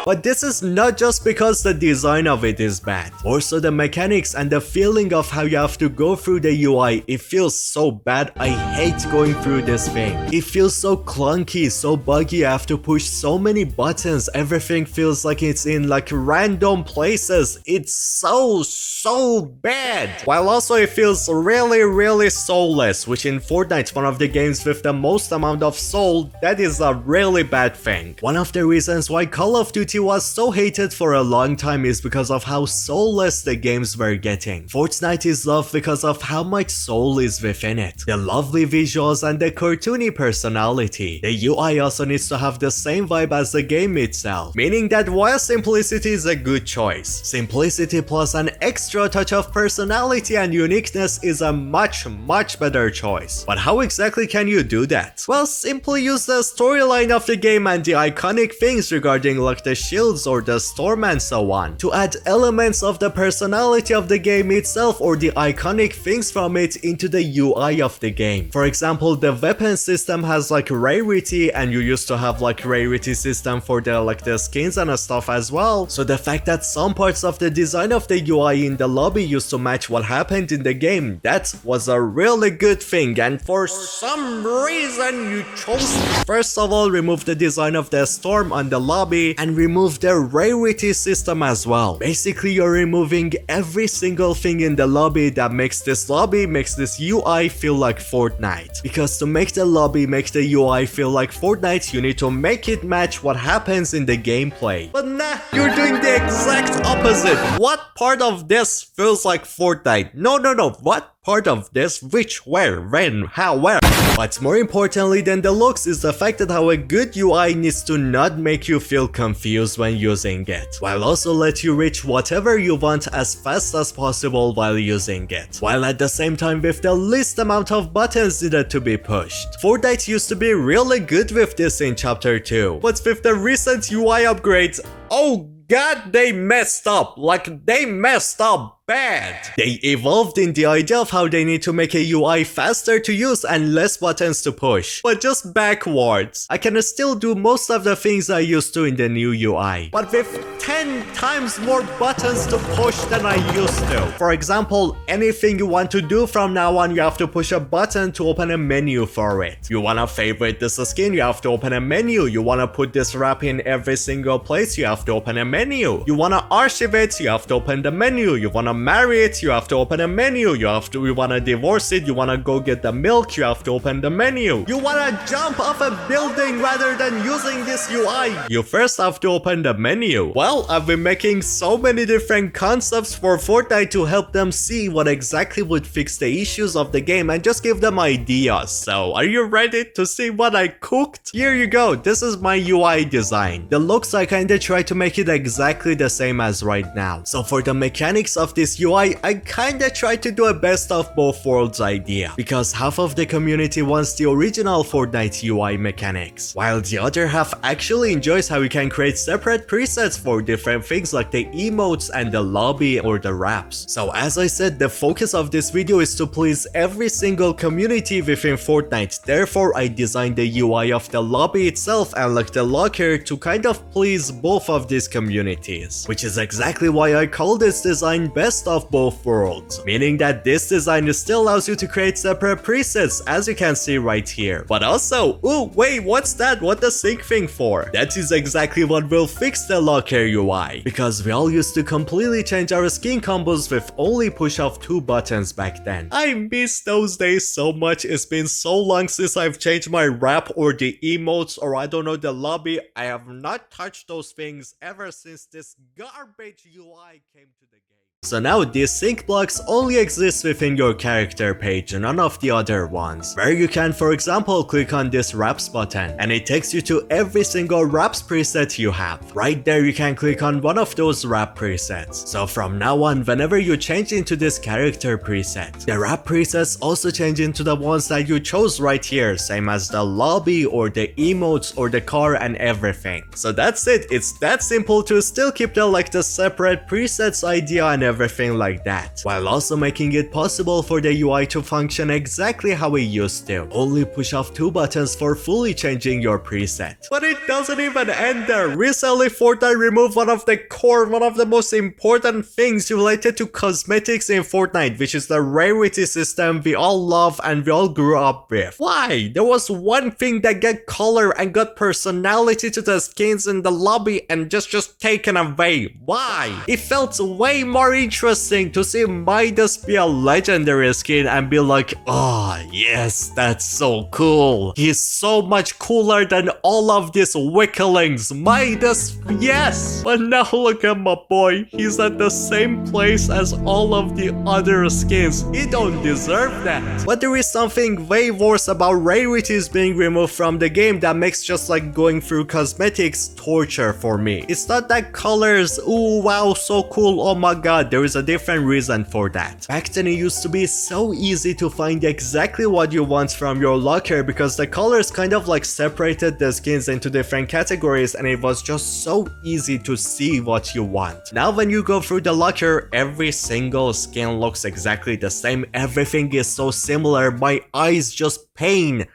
But this is not just because the design of it is bad. Also the mechanics and the feeling of how you have to go through the UI, it feels so bad. I hate going through this thing. It feels so clunky, so buggy. I have to push so many buttons. Everything feels like it's in like random places. It's so bad. While also it feels really soulless, which in Fortnite, one of the games with the most amount of soul, that is a really bad thing. One of the reasons why Call of Duty was so hated for a long time is because of how soulless the games were getting. Fortnite is loved because of how much soul is within it. The lovely visuals and the cartoony personality. The UI also needs to have the same vibe as the game itself, meaning that while simplicity is a good choice, simplicity plus an extra touch of personality and uniqueness is a much better choice. But how exactly can you do that? Well, simply use the storyline of the game and the iconic things regarding like the shields or the storm and so on, to add elements of the personality of the game itself or the iconic things from it into the UI of the game. For example, the weapon system has like rarity, and you used to have like rarity system for the skins and stuff as well. So the fact that some parts of the design of the UI in the lobby used to match what happened in the game, that was a really good thing. And for some reason you chose to first of all remove the design of the storm on the lobby and remove the rarity system as well. Basically, you're removing every single thing in the lobby that makes this UI feel like Fortnite. Because to make the lobby make the UI feel like Fortnite, you need to make it match what happens in the gameplay. But nah, you're doing the exact opposite. What part of this feels like Fortnite? No. What part of this? Which? Where? When? How? Where? But more importantly than the looks is the fact that how a good UI needs to not make you feel confused when using it, while also let you reach whatever you want as fast as possible while using it, while at the same time with the least amount of buttons needed to be pushed. Fortnite used to be really good with this in chapter 2, but with the recent UI upgrades, oh god, they messed up. Like, they messed up bad. They evolved in the idea of how they need to make a UI faster to use and less buttons to push, but just backwards. I can still do most of the things I used to in the new UI, but with 10 times more buttons to push than I used to. For example, anything you want to do from now on, you have to push a button to open a menu for it. You wanna favorite this skin, you have to open a menu. You wanna put this wrap in every single place, you have to open a menu. You wanna archive it, you have to open the menu. You wanna marry it, you have to open a menu. You wanna divorce it, you wanna go get the milk, you have to open the menu. You wanna jump off a building rather than using this UI, you first have to open the menu. Well, I've been making so many different concepts for Fortnite to help them see what exactly would fix the issues of the game and just give them ideas. So, are you ready to see what I cooked? Here you go, this is my UI design. The looks, I kinda try to make it exactly the same as right now. So for the mechanics of this UI, I kinda tried to do a best of both worlds idea, because half of the community wants the original Fortnite UI mechanics, while the other half actually enjoys how you can create separate presets for different things like the emotes and the lobby or the wraps. So as I said, the focus of this video is to please every single community within Fortnite. Therefore, I designed the UI of the lobby itself and like the locker to kind of please both of these communities, which is exactly why I call this design best of both worlds, meaning that this design still allows you to create separate presets, as you can see right here. But also, ooh, wait, what's that? What the sync thing for? That is exactly what will fix the locker UI, because we all used to completely change our skin combos with only push of 2 buttons back then. I miss those days so much. It's been so long since I've changed my wrap or the emotes or I don't know, the lobby. I have not touched those things ever since this garbage UI came to the game. So now these sync blocks only exist within your character page, none of the other ones, where you can for example click on this wraps button and it takes you to every single wraps preset you have. Right there you can click on one of those wrap presets. So from now on, whenever you change into this character preset, the wrap presets also change into the ones that you chose right here, same as the lobby or the emotes or the car and everything. So that's it, it's that simple to still keep the separate presets idea and everything like that, while also making it possible for the UI to function exactly how it used to. Only push off 2 buttons for fully changing your preset. But it doesn't even end there. Recently Fortnite removed one of the most important things related to cosmetics in Fortnite, which is the rarity system we all love and we all grew up with. Why? There was one thing that got color and got personality to the skins in the lobby and just taken away. Why? It felt way more interesting to see Midas be a legendary skin and be like, oh yes, that's so cool. He's so much cooler than all of these wicklings. Midas, yes. But now look at my boy. He's at the same place as all of the other skins. He don't deserve that. But there is something way worse about rarities being removed from the game that makes just like going through cosmetics torture for me. It's not that colors, ooh wow, so cool, oh my god. There is a different reason for that. Back then it used to be so easy to find exactly what you want from your locker because the colors kind of like separated the skins into different categories and it was just so easy to see what you want. Now when you go through the locker, every single skin looks exactly the same. Everything is so similar. My eyes just pain.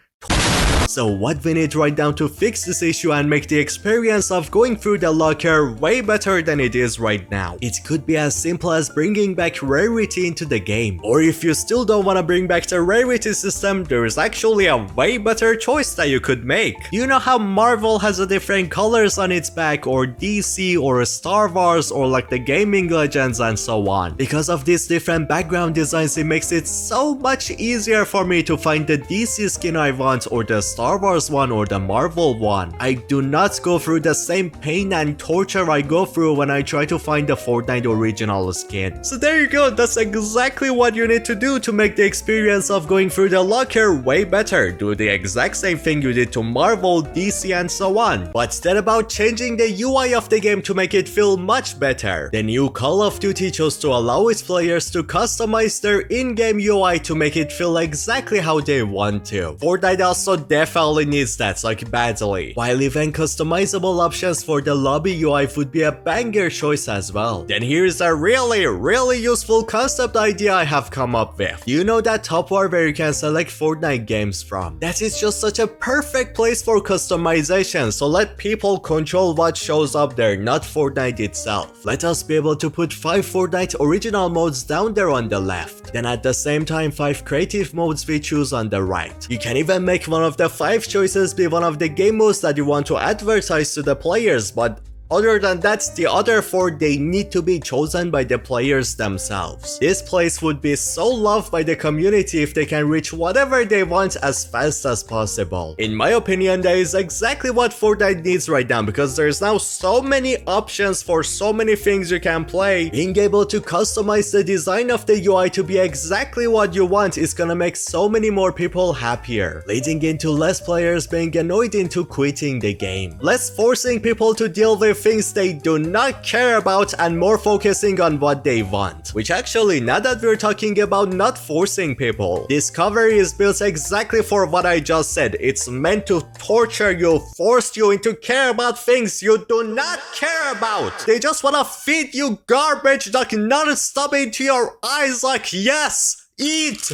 So what we need right now to fix this issue and make the experience of going through the locker way better than it is right now, it could be as simple as bringing back rarity into the game. Or if you still don't want to bring back the rarity system, there is actually a way better choice that you could make. You know how Marvel has a different colors on its back, or DC, or Star Wars, or like the gaming legends and so on. Because of these different background designs, it makes it so much easier for me to find the DC skin I want, or the Star Wars one, or the Marvel one. I do not go through the same pain and torture I go through when I try to find the Fortnite original skin. So there you go, that's exactly what you need to do to make the experience of going through the locker way better. Do the exact same thing you did to Marvel, DC and so on. But instead about changing the UI of the game to make it feel much better, the new Call of Duty chose to allow its players to customize their in-game UI to make it feel exactly how they want to. Fortnite also definitely needs that, like badly. While even customizable options for the lobby UI would be a banger choice as well. Then here's a really useful concept idea I have come up with. You know that top bar where you can select Fortnite games from? That is just such a perfect place for customization, so let people control what shows up there, not Fortnite itself. Let us be able to put 5 Fortnite original modes down there on the left, then at the same time 5 creative modes we choose on the right. You can even make one of the 5 choices be one of the game modes that you want to advertise to the players, but other than that, the other 4 they need to be chosen by the players themselves. This place would be so loved by the community if they can reach whatever they want as fast as possible. In my opinion, that is exactly what Fortnite needs right now, because there's now so many options for so many things you can play. Being able to customize the design of the UI to be exactly what you want is gonna make so many more people happier, leading into less players being annoyed into quitting the game, less forcing people to deal with things they do not care about and more focusing on what they want. Which actually, now that we're talking about not forcing people, Discovery is built exactly for what I just said. It's meant to torture you, force you into care about things you do not care about. They just wanna feed you garbage like non-stop into your eyes like, yes! Eat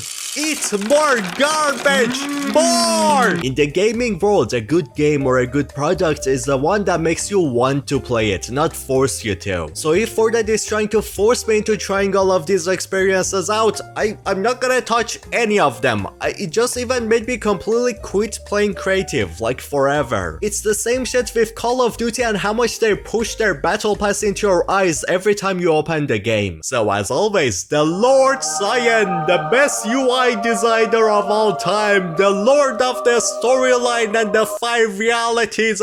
more garbage, more! In the gaming world, a good game or a good product is the one that makes you want to play it, not force you to. So if Fortnite is trying to force me into trying all of these experiences out, I'm not gonna touch any of them. It just even made me completely quit playing creative, like forever. It's the same shit with Call of Duty and how much they push their battle pass into your eyes every time you open the game. So as always, the Lord Scyan, the best UI designer of all time, the lord of the storyline and the 5 realities.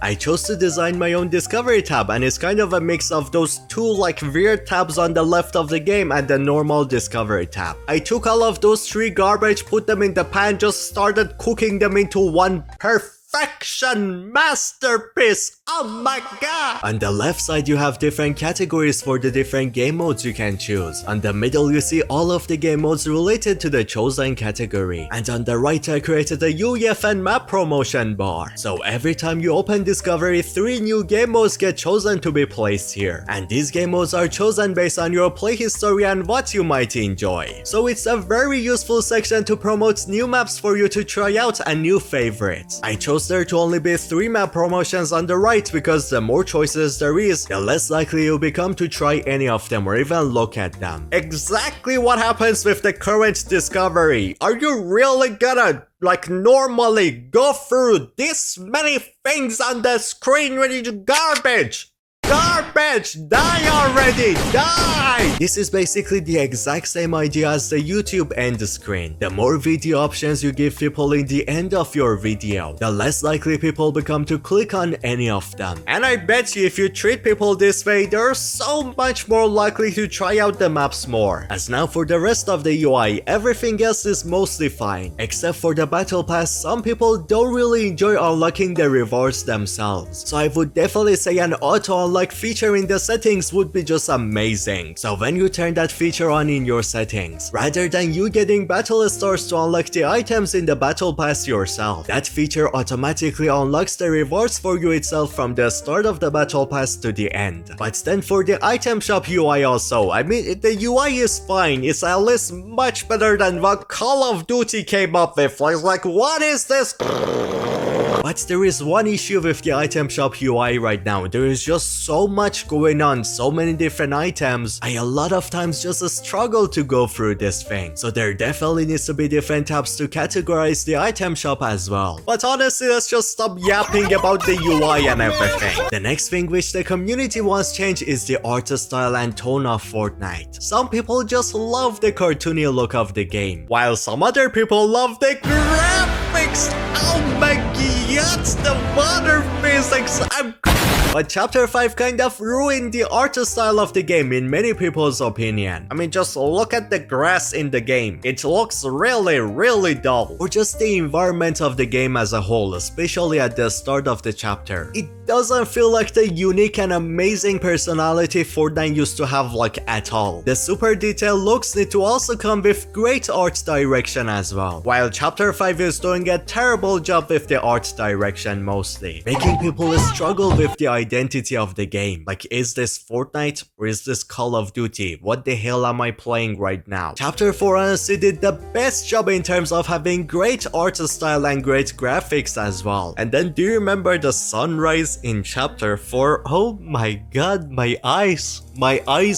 I chose to design my own discovery tab, and it's kind of a mix of those two like weird tabs on the left of the game and the normal discovery tab. I took all of those three garbage, put them in the pan, just started cooking them into one perfection masterpiece. Oh my god! On the left side you have different categories for the different game modes you can choose. On the middle you see all of the game modes related to the chosen category. And on the right I created a UEFN map promotion bar. So every time you open Discovery, 3 new game modes get chosen to be placed here. And these game modes are chosen based on your play history and what you might enjoy. So it's a very useful section to promote new maps for you to try out and new favorites. I chose there to only be 3 map promotions on the right because the more choices there is, the less likely you'll become to try any of them or even look at them. Exactly what happens with the current Discovery. Are you really gonna like normally go through this many things on the screen when you do garbage? Garbage! Die already! Die! This is basically the exact same idea as the YouTube end screen. The more video options you give people in the end of your video, the less likely people become to click on any of them. And I bet you if you treat people this way, they're so much more likely to try out the maps more. As now for the rest of the UI, everything else is mostly fine. Except for the battle pass, some people don't really enjoy unlocking the rewards themselves. So I would definitely say an auto unlock feature in the settings would be just amazing. So when you turn that feature on in your settings, rather than you getting battle stars to unlock the items in the battle pass yourself, that feature automatically unlocks the rewards for you itself from the start of the battle pass to the end. But then for the item shop UI also, I mean the UI is fine, it's at least much better than what Call of Duty came up with. Like what is this? But there is one issue with the item shop UI right now. There is just so much going on, so many different items. I a lot of times just struggle to go through this thing. So there definitely needs to be different tabs to categorize the item shop as well. But honestly, let's just stop yapping about the UI and everything. The next thing which the community wants changed is the art style and tone of Fortnite. Some people just love the cartoony look of the game, while some other people love the graphics. Oh my god, the water physics. But Chapter 5 kind of ruined the art style of the game in many people's opinion. I mean, just look at the grass in the game. It looks really dull. Or just the environment of the game as a whole, especially at the start of the chapter. It doesn't feel like the unique and amazing personality Fortnite used to have like at all. The super detailed looks need to also come with great art direction as well. While Chapter 5 is doing a terrible job with the art direction mostly, making people struggle with the identity of the game. Like, is this Fortnite or is this Call of Duty? What the hell am I playing right now? Chapter 4 honestly did the best job in terms of having great art style and great graphics as well. And then do you remember the sunrise in Chapter 4? Oh my god, my eyes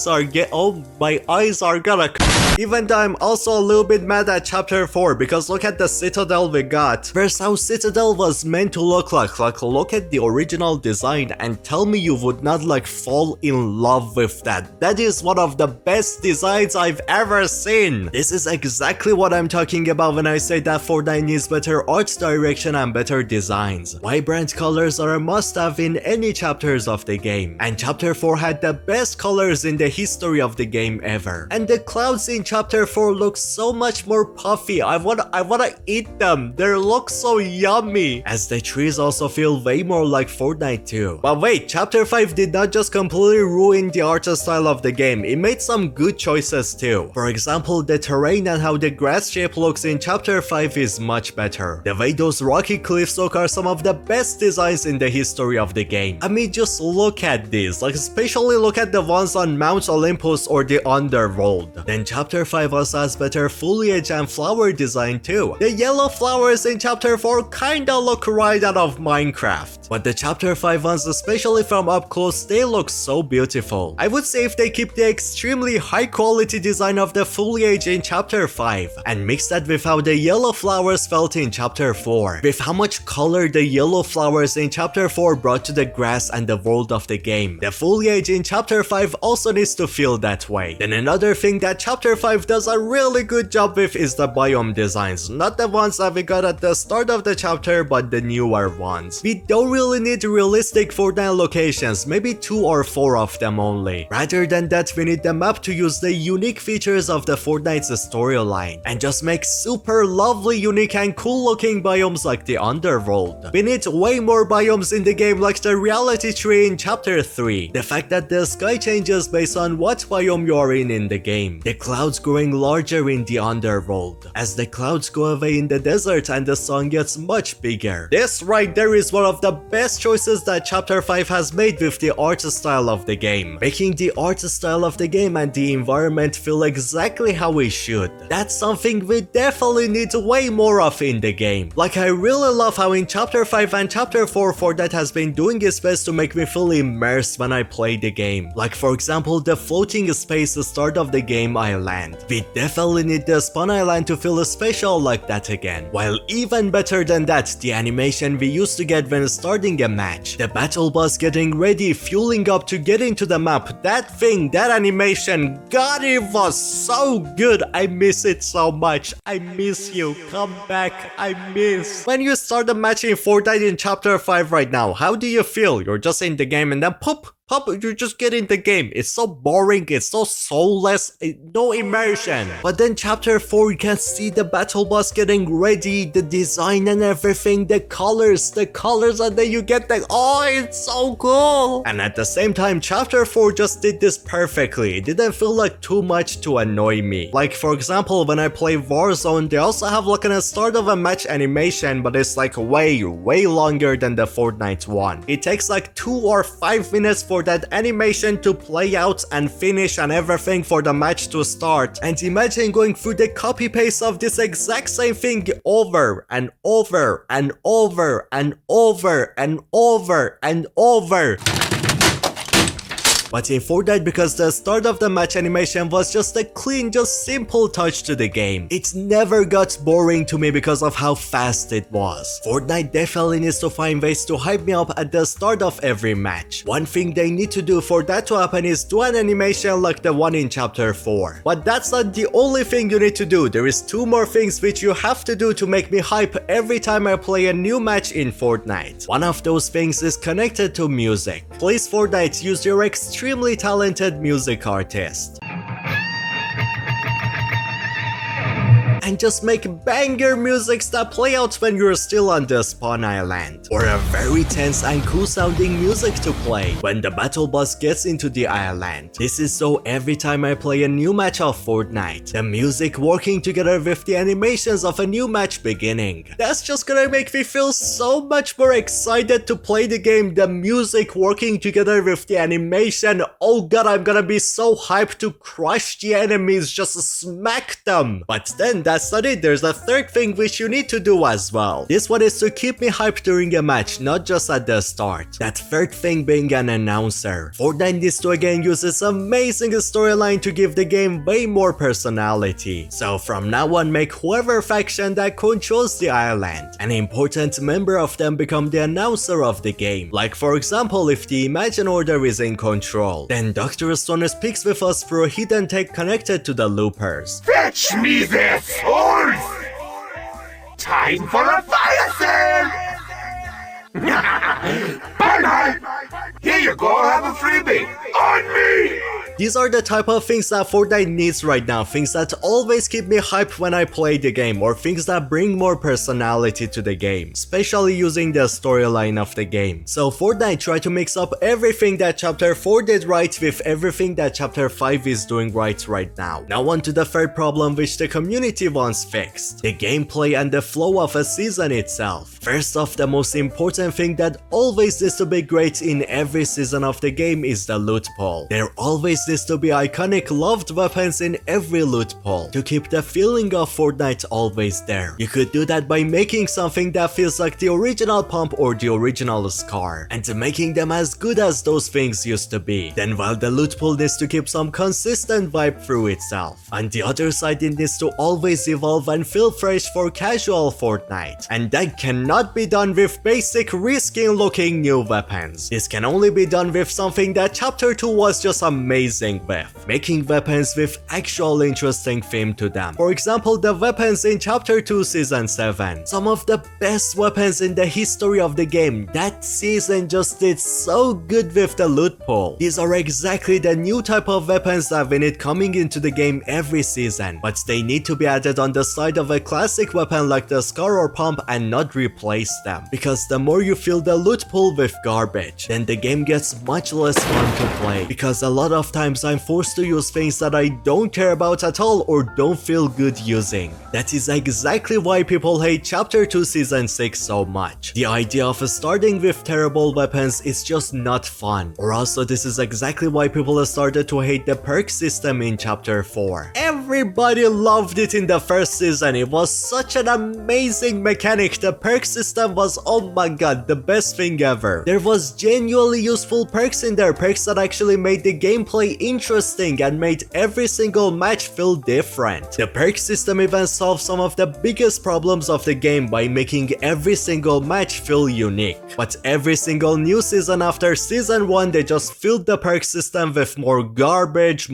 are gonna even though I'm also a little bit mad at Chapter 4 because look at the Citadel we got versus how Citadel was meant to look like look at the original design and tell me you would not like fall in love with that. That is one of the best designs I've ever seen. This is exactly what I'm talking about when I say that Fortnite needs better art direction and better designs. Vibrant colors are a must-have in any chapters of the game, and Chapter 4 had the best colors in the history of the game ever. And the clouds in Chapter 4 look so much more puffy. I wanna eat them. They look so yummy. As the trees also feel way more like Fortnite too. But wait, Chapter 5 did not just completely ruin the art style of the game. It made some good choices too. For example, the terrain and how the grass shape looks in Chapter 5 is much better. The way those rocky cliffs look are some of the best designs in the history of the game. I mean, just look at these. Like, especially look at the ones on Mount Olympus or the Underworld. Then Chapter 5 also has better foliage and flower design too. The yellow flowers in Chapter 4 kinda look right out of Minecraft. But the Chapter 5 ones, especially from up close, they look so beautiful. I would say if they keep the extremely high quality design of the foliage in Chapter 5 and mix that with how the yellow flowers felt in Chapter 4, with how much color the yellow flowers in Chapter 4 brought to the grass and the world of the game, the foliage in Chapter 5 also needs to feel that way. Then another thing that Chapter 5 5 does a really good job with is the biome designs, not the ones that we got at the start of the chapter but the newer ones. We don't really need realistic Fortnite locations, maybe 2 or 4 of them only. Rather than that, we need the map to use the unique features of the Fortnite's storyline and just make super lovely, unique and cool looking biomes like the underworld. We need way more biomes in the game like the reality tree in chapter 3. The fact that the sky changes based on what biome you are in the game. The clouds growing larger in the underworld as the clouds go away in the desert and the sun gets much bigger. This right there is one of the best choices that chapter 5 has made with the art style of the game, making the art style of the game and the environment feel exactly how it should. That's something we definitely need way more of in the game. Like, I really love how in chapter 5 and chapter 4 Fortnite has been doing its best to make me feel immersed when I play the game. Like, for example, the floating space start of the game island. We definitely need the spawn island to feel special like that again. While even better than that, the animation we used to get when starting a match. The battle bus getting ready, fueling up to get into the map. That thing, that animation, God, it was so good. I miss it so much. I miss you. Come back. I miss. When you start a match in Fortnite in chapter 5 right now, how do you feel? You're just in the game and then pop, you just get in the game. It's so boring, it's so soulless, no immersion. But then chapter 4, you can see the battle bus getting ready, the design and everything, the colors, and then you get the, oh, it's so cool. And at the same time, chapter 4 just did this perfectly. It didn't feel like too much to annoy me. Like, for example, when I play Warzone, they also have like a start of a match animation, but it's like way longer than the Fortnite one. It takes like 2 or 5 minutes for that animation to play out and finish and everything for the match to start. And imagine going through the copy paste of this exact same thing over and over and over and over and over and over. But in Fortnite, because the start of the match animation was just a clean, just simple touch to the game, it never got boring to me because of how fast it was. Fortnite definitely needs to find ways to hype me up at the start of every match. One thing they need to do for that to happen is do an animation like the one in chapter 4. But that's not the only thing you need to do. There is 2 more things which you have to do to make me hype every time I play a new match in Fortnite. One of those things is connected to music. Please Fortnite, use your extremely talented music artist and just make banger musics that play out when you're still on the spawn island, or a very tense and cool sounding music to play when the battle bus gets into the island. This is so every time I play a new match of Fortnite, the music working together with the animations of a new match beginning. That's just gonna make me feel so much more excited to play the game. The music working together with the animation, oh god, I'm gonna be so hyped to crush the enemies, just smack them. But then that's not it, there's a third thing which you need to do as well. This one is to keep me hyped during a match, not just at the start. That third thing being an announcer. Fortnite needs to again use its amazing storyline to give the game way more personality. So from now on, make whoever faction that controls the island an important member of them become the announcer of the game. Like for example, if the Imagine Order is in control, then Dr. Stone speaks with us through a hidden tech connected to the loopers. Fetch me their swords! Time for a fire sale! Bernard! Here you go, have a freebie! On me! These are the type of things that Fortnite needs right now, things that always keep me hyped when I play the game, or things that bring more personality to the game, especially using the storyline of the game. So Fortnite try to mix up everything that chapter 4 did right with everything that chapter 5 is doing right now. Now on to the third problem which the community wants fixed: the gameplay and the flow of a season itself. First off, the most important thing that always needs to be great in every season of the game is the loot pool. There always needs to be iconic loved weapons in every loot pool to keep the feeling of Fortnite always there. You could do that by making something that feels like the original pump or the original scar, and making them as good as those things used to be. Then while the loot pool needs to keep some consistent vibe through itself, on the other side it needs to always evolve and feel fresh for casual Fortnite. And that cannot cannot be done with basic reskin looking new weapons. This can only be done with something that Chapter 2 was just amazing with, making weapons with actual interesting theme to them. For example, the weapons in Chapter 2 Season 7. Some of the best weapons in the history of the game. That season just did so good with the loot pool. These are exactly the new type of weapons that we need coming into the game every season, but they need to be added on the side of a classic weapon like the Scar or Pump and not replace them. Because the more you fill the loot pool with garbage, then the game gets much less fun to play. Because a lot of times I'm forced to use things that I don't care about at all or don't feel good using. That is exactly why people hate Chapter 2 Season 6 so much. The idea of starting with terrible weapons is just not fun. Or also this is exactly why people started to hate the perk system in Chapter 4. Everybody loved it in the first season. It was such an amazing mechanic. The perk system was, oh my god, the best thing ever. There was genuinely useful perks in there, perks that actually made the gameplay interesting and made every single match feel different. The perk system even solved some of the biggest problems of the game by making every single match feel unique. But every single new season after Season 1, they just filled the perk system with more garbage,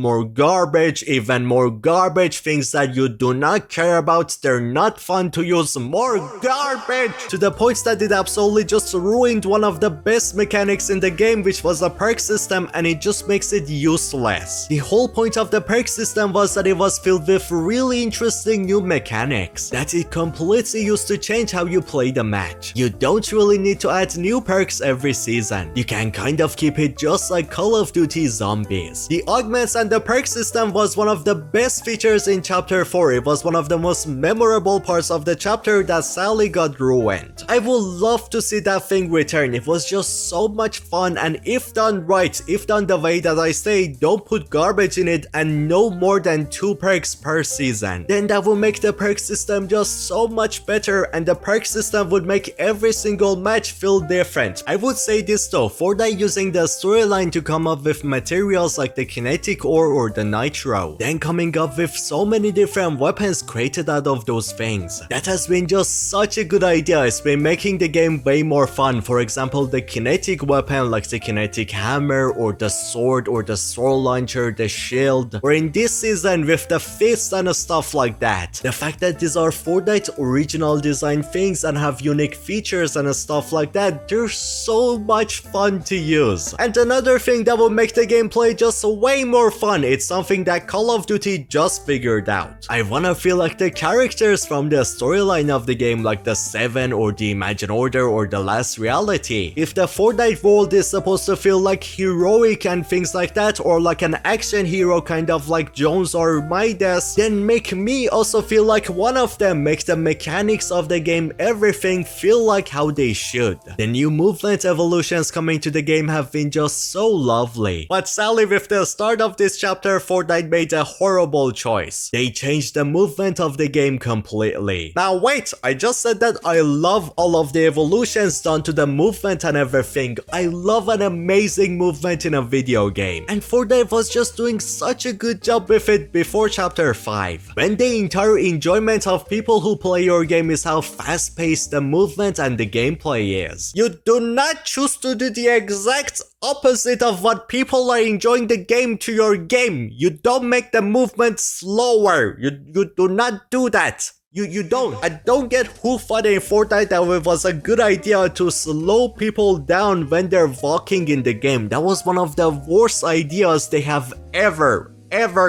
even more garbage, things that you do not care about, they're not fun to use, more garbage! To the point that it absolutely just ruined one of the best mechanics in the game, which was the perk system, and it just makes it useless. The whole point of the perk system was that it was filled with really interesting new mechanics that it completely used to change how you play the match. You don't really need to add new perks every season. You can kind of keep it just like Call of Duty Zombies. The augments and the perk system was one of the best features in Chapter 4. It was one of the most memorable parts of the chapter that sadly got ruined. I would love to see that thing return. It was just so much fun, and if done right, if done the way that I say, don't put garbage in it and no more than 2 perks per season, then that would make the perk system just so much better, and the perk system would make every single match feel different. I would say this though, Fortnite using the storyline to come up with materials like the kinetic ore or the nitro, then coming up with so many different weapons created out of those things. That has been just such a good idea. It's been making the game way more fun. For example, the kinetic weapon like the kinetic hammer or the sword or the sword launcher, the shield, or in this season with the fist and stuff like that. The fact that these are Fortnite original design things and have unique features and stuff like that, they're so much fun to use. And another thing that will make the gameplay just way more fun, it's something that Call of Duty just figured out. I wanna feel like the characters from the storyline of the game, like the 7 or the Imagine Order or the Last Reality. If the Fortnite world is supposed to feel like heroic and things like that, or like an action hero kind of like Jones or Midas, then make me also feel like one of them. Make the mechanics of the game, everything feel like how they should. The new movement evolutions coming to the game have been just so lovely. But sadly, with the start of this chapter, Fortnite made a horrible choice. They changed the movement of the game completely. Now wait, I just said that I love all of the evolutions done to the movement and everything. I love an amazing movement in a video game, and Fortnite was just doing such a good job with it before chapter 5. When the entire enjoyment of people who play your game is how fast-paced the movement and the gameplay is. You do not choose to do the exact opposite of what people are enjoying the game to your game. You don't make the movement slower. You do not do that. You don't. I don't get who thought in Fortnite that it was a good idea to slow people down when they're walking in the game. That was one of the worst ideas they have ever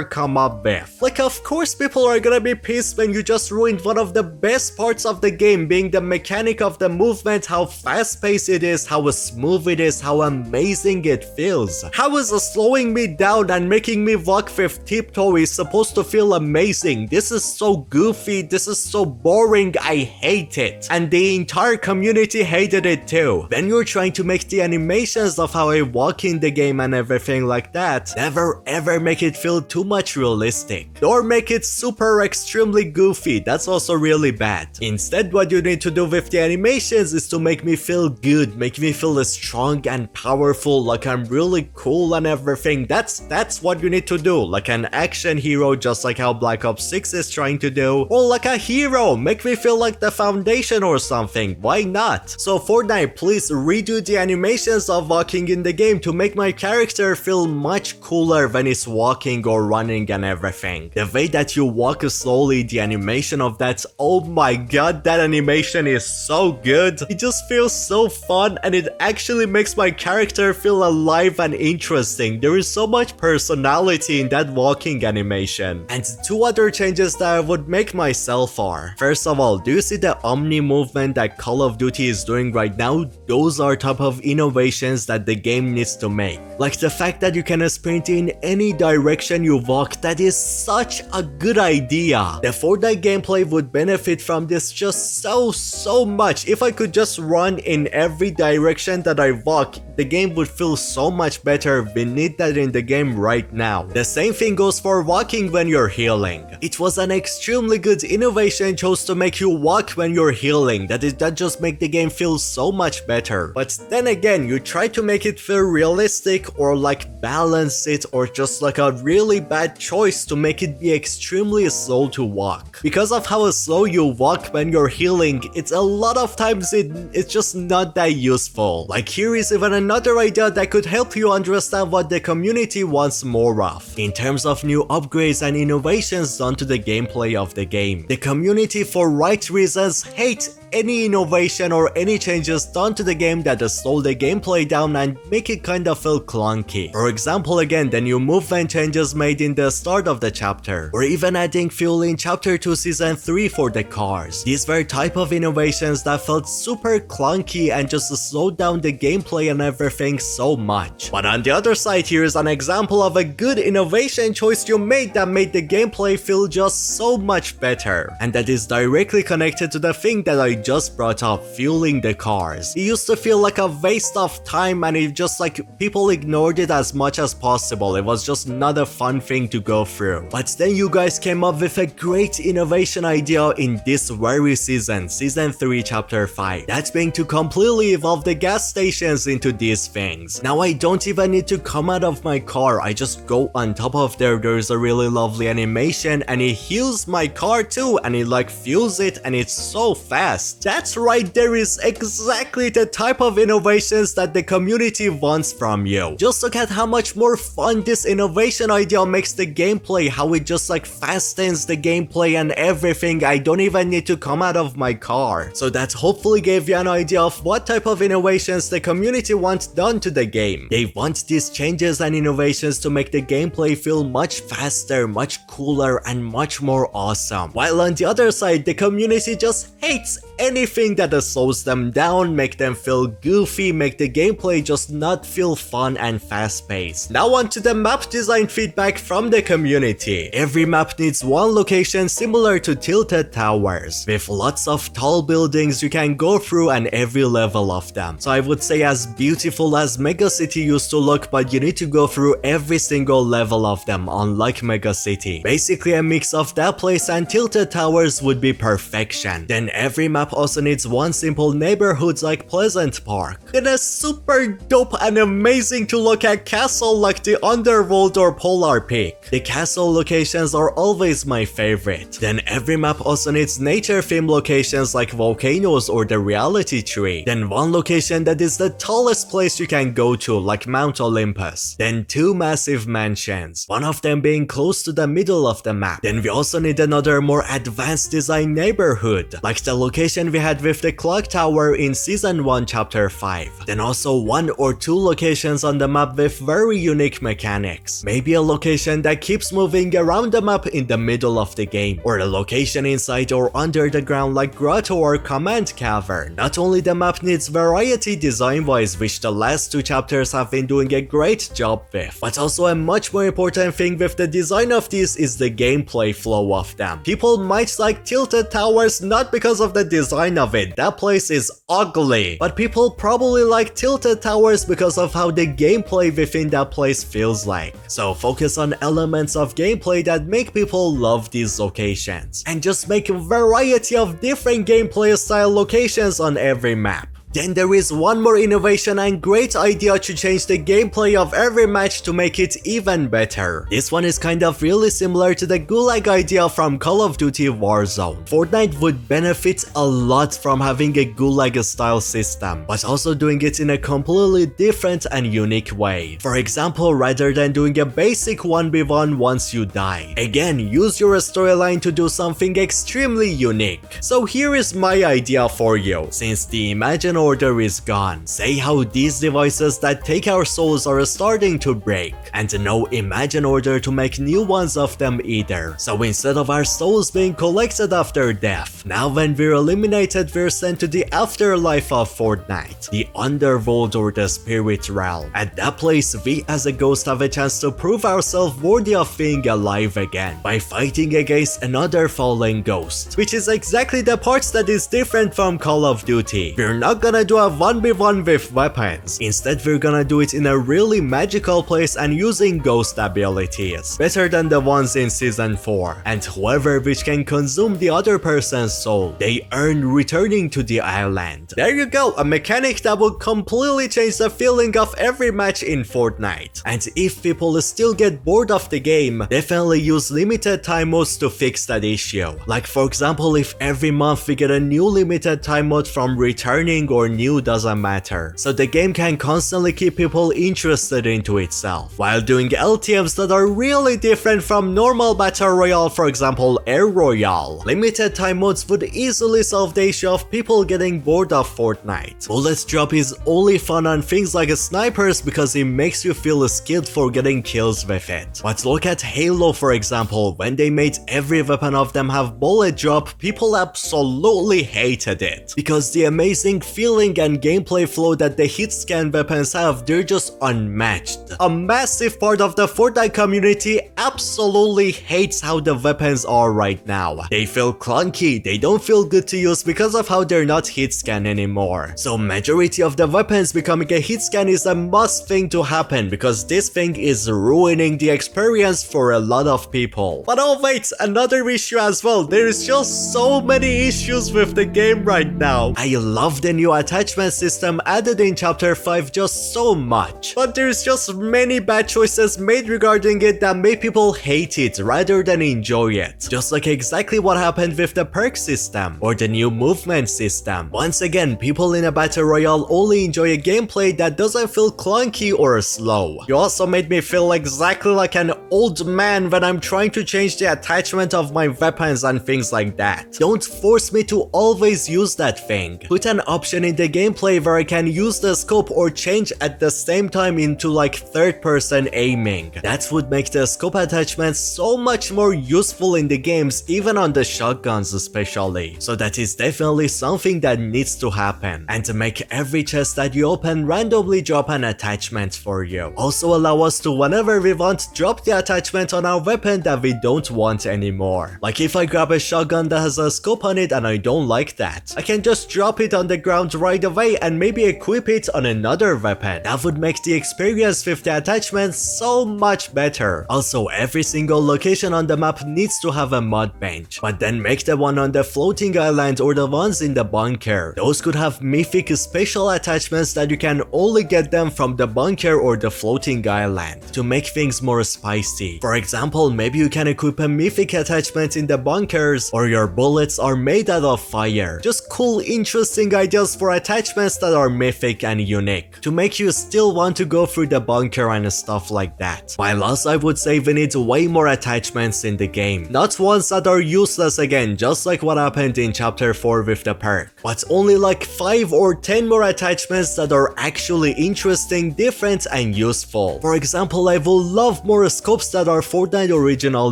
come up with. Like, of course people are gonna be pissed when you just ruined one of the best parts of the game, being the mechanic of the movement, how fast-paced it is, how smooth it is, how amazing it feels. How is slowing me down and making me walk with tiptoe is supposed to feel amazing? This is so goofy, this is so boring, I hate it. And the entire community hated it too. When you're trying to make the animations of how I walk in the game and everything like that, never ever make it feel feel too much realistic. Or make it super extremely goofy, that's also really bad. Instead, what you need to do with the animations is to make me feel good, make me feel strong and powerful, like I'm really cool and everything. That's what you need to do, like an action hero, just like how Black Ops 6 is trying to do, or like a hero, make me feel like the Foundation or something, why not? So Fortnite, please redo the animations of walking in the game to make my character feel much cooler when it's walking or running and everything. The way that you walk slowly, the animation of that, oh my god, that animation is so good. It just feels so fun and it actually makes my character feel alive and interesting. There is so much personality in that walking animation. And two other changes that I would make myself are, first of all, do you see the Omni movement that Call of Duty is doing right now? Those are type of innovations that the game needs to make. Like the fact that you can sprint in any direction you walk, that is such a good idea. The Fortnite gameplay would benefit from this just so much. If I could just run in every direction that I walk, the game would feel so much better. We need that in the game right now. The same thing goes for walking when you're healing. It was an extremely good innovation chose to make you walk when you're healing. That just make the game feel so much better. But then again, you try to make it feel realistic or like balance it, or just like a really bad choice to make it be extremely slow to walk. Because of how slow you walk when you're healing, it's a lot of times it's just not that useful. Like here is even another idea that could help you understand what the community wants more of. In terms of new upgrades and innovations done to the gameplay of the game. The community, for right reasons, hate any innovation or any changes done to the game that slow the gameplay down and make it kind of feel clunky. For example, again, the new movement changes made in the start of the chapter, or even adding fuel in chapter 2 season 3 for the cars. These were type of innovations that felt super clunky and just slowed down the gameplay and everything so much. But on the other side, here is an example of a good innovation choice you made that made the gameplay feel just so much better. And that is directly connected to the thing that I just brought up, fueling the cars. It used to feel like a waste of time and it just like people ignored it as much as possible. It was just not a fun thing to go through. But then you guys came up with a great innovation idea in this very season 3 chapter 5. That's being to completely evolve the gas stations into these things. Now I don't even need to come out of my car, I just go on top of there. There's a really lovely animation and it heals my car too, and it like fuels it and it's so fast. That's right, there is exactly the type of innovations that the community wants from you. Just look at how much more fun this innovation idea makes the gameplay, how it just like fastens the gameplay and everything. I don't even need to come out of my car. So that hopefully gave you an idea of what type of innovations the community wants done to the game. They want these changes and innovations to make the gameplay feel much faster, much cooler, and much more awesome. While on the other side, the community just hates anything that slows them down, make them feel goofy, make the gameplay just not feel fun and fast-paced. Now on to the map design feedback from the community. Every map needs one location similar to Tilted Towers, with lots of tall buildings you can go through and every level of them. So I would say as beautiful as Mega City used to look, but you need to go through every single level of them, unlike Mega City. Basically a mix of that place and Tilted Towers would be perfection. Then every map also needs one simple neighborhood like Pleasant Park. Then a super dope and amazing to look at castle like the Underworld or Polar Peak. The castle locations are always my favorite. Then every map also needs nature theme locations like volcanoes or the reality tree. Then one location that is the tallest place you can go to like Mount Olympus. Then two massive mansions, one of them being close to the middle of the map. Then we also need another more advanced design neighborhood like the location we had with the clock tower in season 1 chapter 5. Then also 1 or 2 locations on the map with very unique mechanics. Maybe a location that keeps moving around the map in the middle of the game, or a location inside or under the ground like grotto or command cavern. Not only the map needs variety design wise, which the last 2 chapters have been doing a great job with, but also a much more important thing with the design of these is the gameplay flow of them. People might like Tilted Towers not because because of the design of it, that place is ugly. But people probably like tilted towers because of how the gameplay within that place feels like. So focus on elements of gameplay that make people love these locations, and just make a variety of different gameplay style locations on every map. Then there is one more innovation and great idea to change the gameplay of every match to make it even better. This one is kind of really similar to the Gulag idea from Call of Duty Warzone. Fortnite would benefit a lot from having a Gulag style system, but also doing it in a completely different and unique way. For example, rather than doing a basic 1v1 once you die, again, use your storyline to do something extremely unique. So here is my idea for you. Since the Imagine order is gone, say how these devices that take our souls are starting to break, and no Imagine order to make new ones of them either. So instead of our souls being collected after death, now when we're eliminated, we're sent to the afterlife of Fortnite, the underworld or the spirit realm. At that place, we as a ghost have a chance to prove ourselves worthy of being alive again by fighting against another fallen ghost, which is exactly the parts that is different from Call of Duty. We're not gonna do a 1v1 with weapons. Instead, we're gonna do it in a really magical place and using ghost abilities, better than the ones in Season 4. And whoever which can consume the other person's soul, they earn returning to the island. There you go, a mechanic that will completely change the feeling of every match in Fortnite. And if people still get bored of the game, definitely use limited time modes to fix that issue. Like for example, if every month we get a new limited time mode from returning or new, doesn't matter. So the game can constantly keep people interested into itself, while doing LTMs that are really different from normal battle royale, for example Air Royale. Limited time modes would easily solve the issue of people getting bored of Fortnite. Bullet drop is only fun on things like snipers because it makes you feel skilled for getting kills with it. But look at Halo for example, when they made every weapon of them have bullet drop, people absolutely hated it, because the amazing feeling and gameplay flow that the hit scan weapons have, they're just unmatched. A massive part of the Fortnite community absolutely hates how the weapons are right now. They feel clunky, they don't feel good to use because of how they're not hit scan anymore. So majority of the weapons becoming a hit scan is a must thing to happen, because this thing is ruining the experience for a lot of people. But oh wait, another issue as well. There is just so many issues with the game right now. I love the new attachment system added in chapter 5 just so much, but there's just many bad choices made regarding it that make people hate it rather than enjoy it. Just like exactly what happened with the perk system or the new movement system. Once again, people in a battle royale only enjoy a gameplay that doesn't feel clunky or slow. You also made me feel exactly like an old man when I'm trying to change the attachment of my weapons and things like that. Don't force me to always use that thing. Put an option in the gameplay where I can use the scope or change at the same time into like third person aiming. That would make the scope attachment so much more useful in the games, even on the shotguns especially. So that is definitely something that needs to happen. And to make every chest that you open randomly drop an attachment for you. Also allow us to, whenever we want, drop the attachment on our weapon that we don't want anymore. Like if I grab a shotgun that has a scope on it and I don't like that, I can just drop it on the ground right away and maybe equip it on another weapon. That would make the experience with the attachment so much better. Also, every single location on the map needs to have a mod bench, but then make the one on the floating island or the ones in the bunker. Those could have mythic special attachments that you can only get them from the bunker or the floating island to make things more spicy. For example, maybe you can equip a mythic attachment in the bunkers, or your bullets are made out of fire. Just cool, interesting ideas for attachments that are mythic and unique to make you still want to go through the bunker and stuff like that. While else, I would say we need way more attachments in the game, not ones that are useless again, just like what happened in chapter 4 with the perk, but only like 5 or 10 more attachments that are actually interesting, different and useful. For example, I would love more scopes that are Fortnite original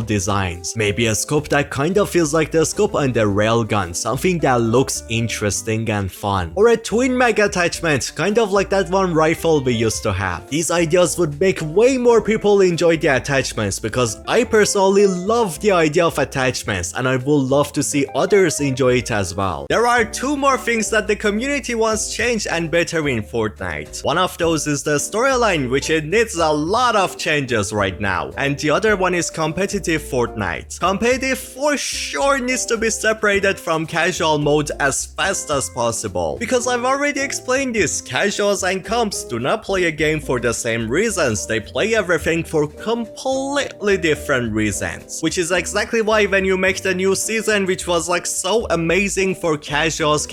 designs. Maybe a scope that kind of feels like the scope on the railgun, something that looks interesting and fun. or a twin mag attachment, kind of like that one rifle we used to have. These ideas would make way more people enjoy the attachments because I personally love the idea of attachments and I would love to see others enjoy it as well. There are two more things that the community wants changed and better in Fortnite. One of those is the storyline, which it needs a lot of changes right now, and the other one is competitive Fortnite. Competitive for sure needs to be separated from casual mode as fast as possible, because I've already explained this, casuals and comps do not play a game for the same reasons, they play everything for completely different reasons, which is exactly why when you make the new season, which was like so amazing for casuals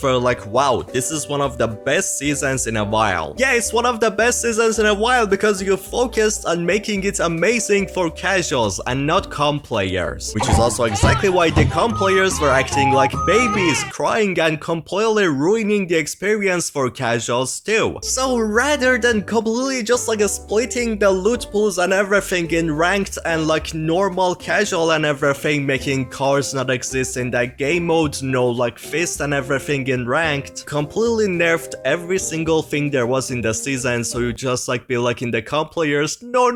were like, wow, this is one of the best seasons in a while. Yeah, it's one of the best seasons in a while because you focused on making it amazing for casuals and not comp players, which is also exactly why the comp players were acting like babies, crying and completely ruining the experience for casuals too. So rather than completely just like splitting the loot pools and everything in ranked and like normal casual and everything, making cars not exist in that game mode, no like fist and everything in ranked, completely nerfed every single thing there was in the season, so you just like be like in the comp players, no,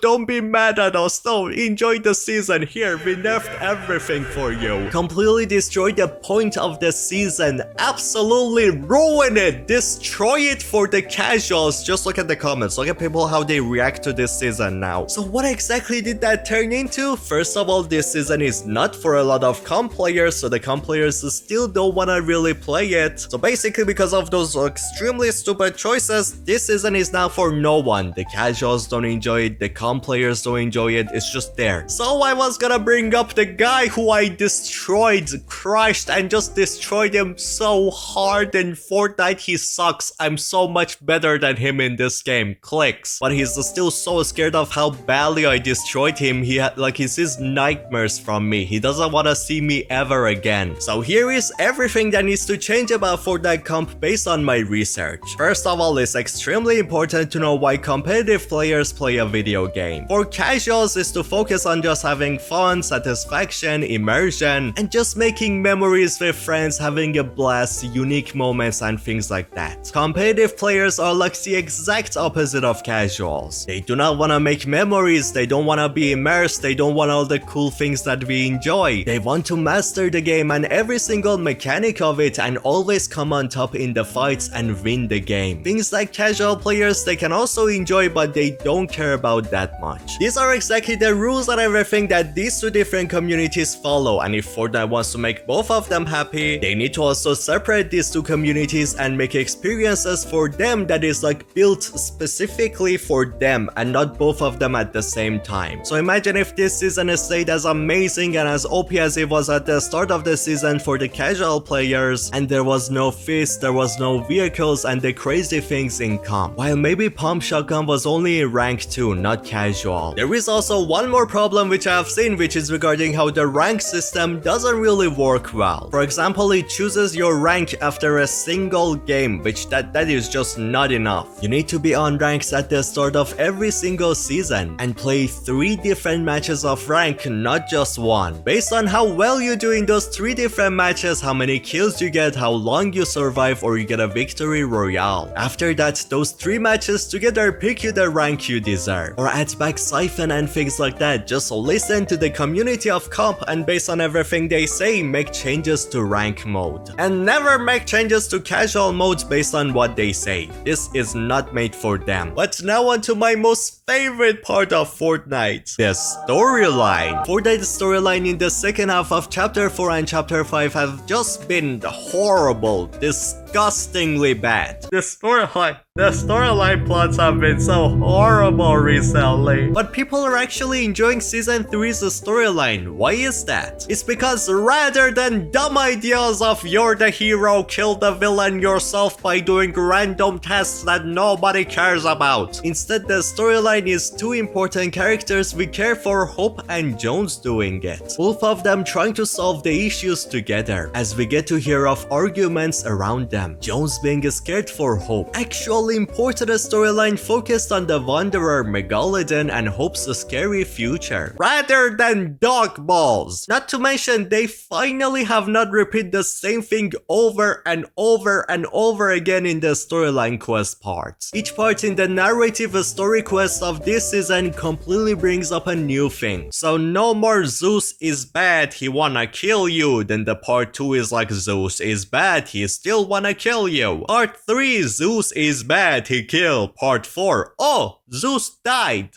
don't be mad at us, no, enjoy the season, here, we nerfed everything for you. Completely destroy the point of the season, absolutely ruin it, destroy it for the casuals. Just look at the comments, look at people how they react to this season now. So what exactly did that turn into? First of all, this season is not for a lot of comp players, so the comp players still don't wanna really play it. So basically because of those extremely stupid choices, this season is now for no one. The casuals don't enjoy it, the comp players don't enjoy it, it's just there. So I was gonna bring up the guy who I destroyed, crushed, and just destroyed him so hard in Fortnite. He sucks. I'm so much better than him in this game. Clicks. But he's still so scared of how badly I destroyed him. He sees nightmares from me. He doesn't want to see me ever again. So here is everything that needs to change about Fortnite comp based on my research. First of all, it's extremely important to know why competitive players play a video game. For casuals, is to focus on just having fun, satisfaction, immersion, and just making memories with friends, having a blast, unique moments, and things like that. Competitive players are like the exact opposite of casuals. They do not want to make memories, they don't want to be immersed, they don't want all the cool things that we enjoy. They want to master the game and every single mechanic of it and always come on top in the fights and win the game. Things like casual players they can also enjoy, but they don't care about that much. These are exactly the rules and everything that these two different communities follow, and if Fortnite wants to make both of them happy, they need to also separate these two communities and make experiences for them that is like built specifically for them and not both of them at the same time. So imagine if this season stayed as amazing and as OP as it was at the start of the season for the casual players, and there was no fists, there was no vehicles and the crazy things in comp. While maybe pump shotgun was only in rank 2, not casual. There is also one more problem which I have seen, which is regarding how the rank system doesn't really work well. For example, it chooses your rank after a single game, which that is just not enough. You need to be on ranks at the start of every single season and play 3 different matches of rank, not just one. Based on how well you do in those 3 different matches, how many kills you get, how long you survive, or you get a victory royale. After that, those 3 matches together pick you the rank you deserve. Or add back siphon and things like that. Just listen to the community of comp and based on everything they say, make changes to rank mode. And never make changes to casual mode based on what they say. This is not made for them. But now on to my most favorite part of Fortnite, the storyline. Fortnite's storyline in the second half of Chapter 4 and Chapter 5 have just been horrible, disgustingly bad. The storyline plots have been so horrible recently. But people are actually enjoying Season 3's storyline. Why is that? It's because rather than dumb ideas of you're the hero, kill the villain yourself by doing random tasks that nobody cares about, instead the storyline is 2 important characters we care for, Hope and Jones, doing it. Both of them trying to solve the issues together, as we get to hear of arguments around them. Jones being scared for Hope, actual all-important storyline focused on the Wanderer, Megalodon, and Hope's scary future, rather than dog balls. Not to mention, they finally have not repeated the same thing over and over and over again in the storyline quest parts. Each part in the narrative story quest of this season completely brings up a new thing. So no more Zeus is bad, he wanna kill you. Then the part 2 is like Zeus is bad, he still wanna kill you. Part 3, Zeus is bad, he killed. Part 4, oh, Zeus died.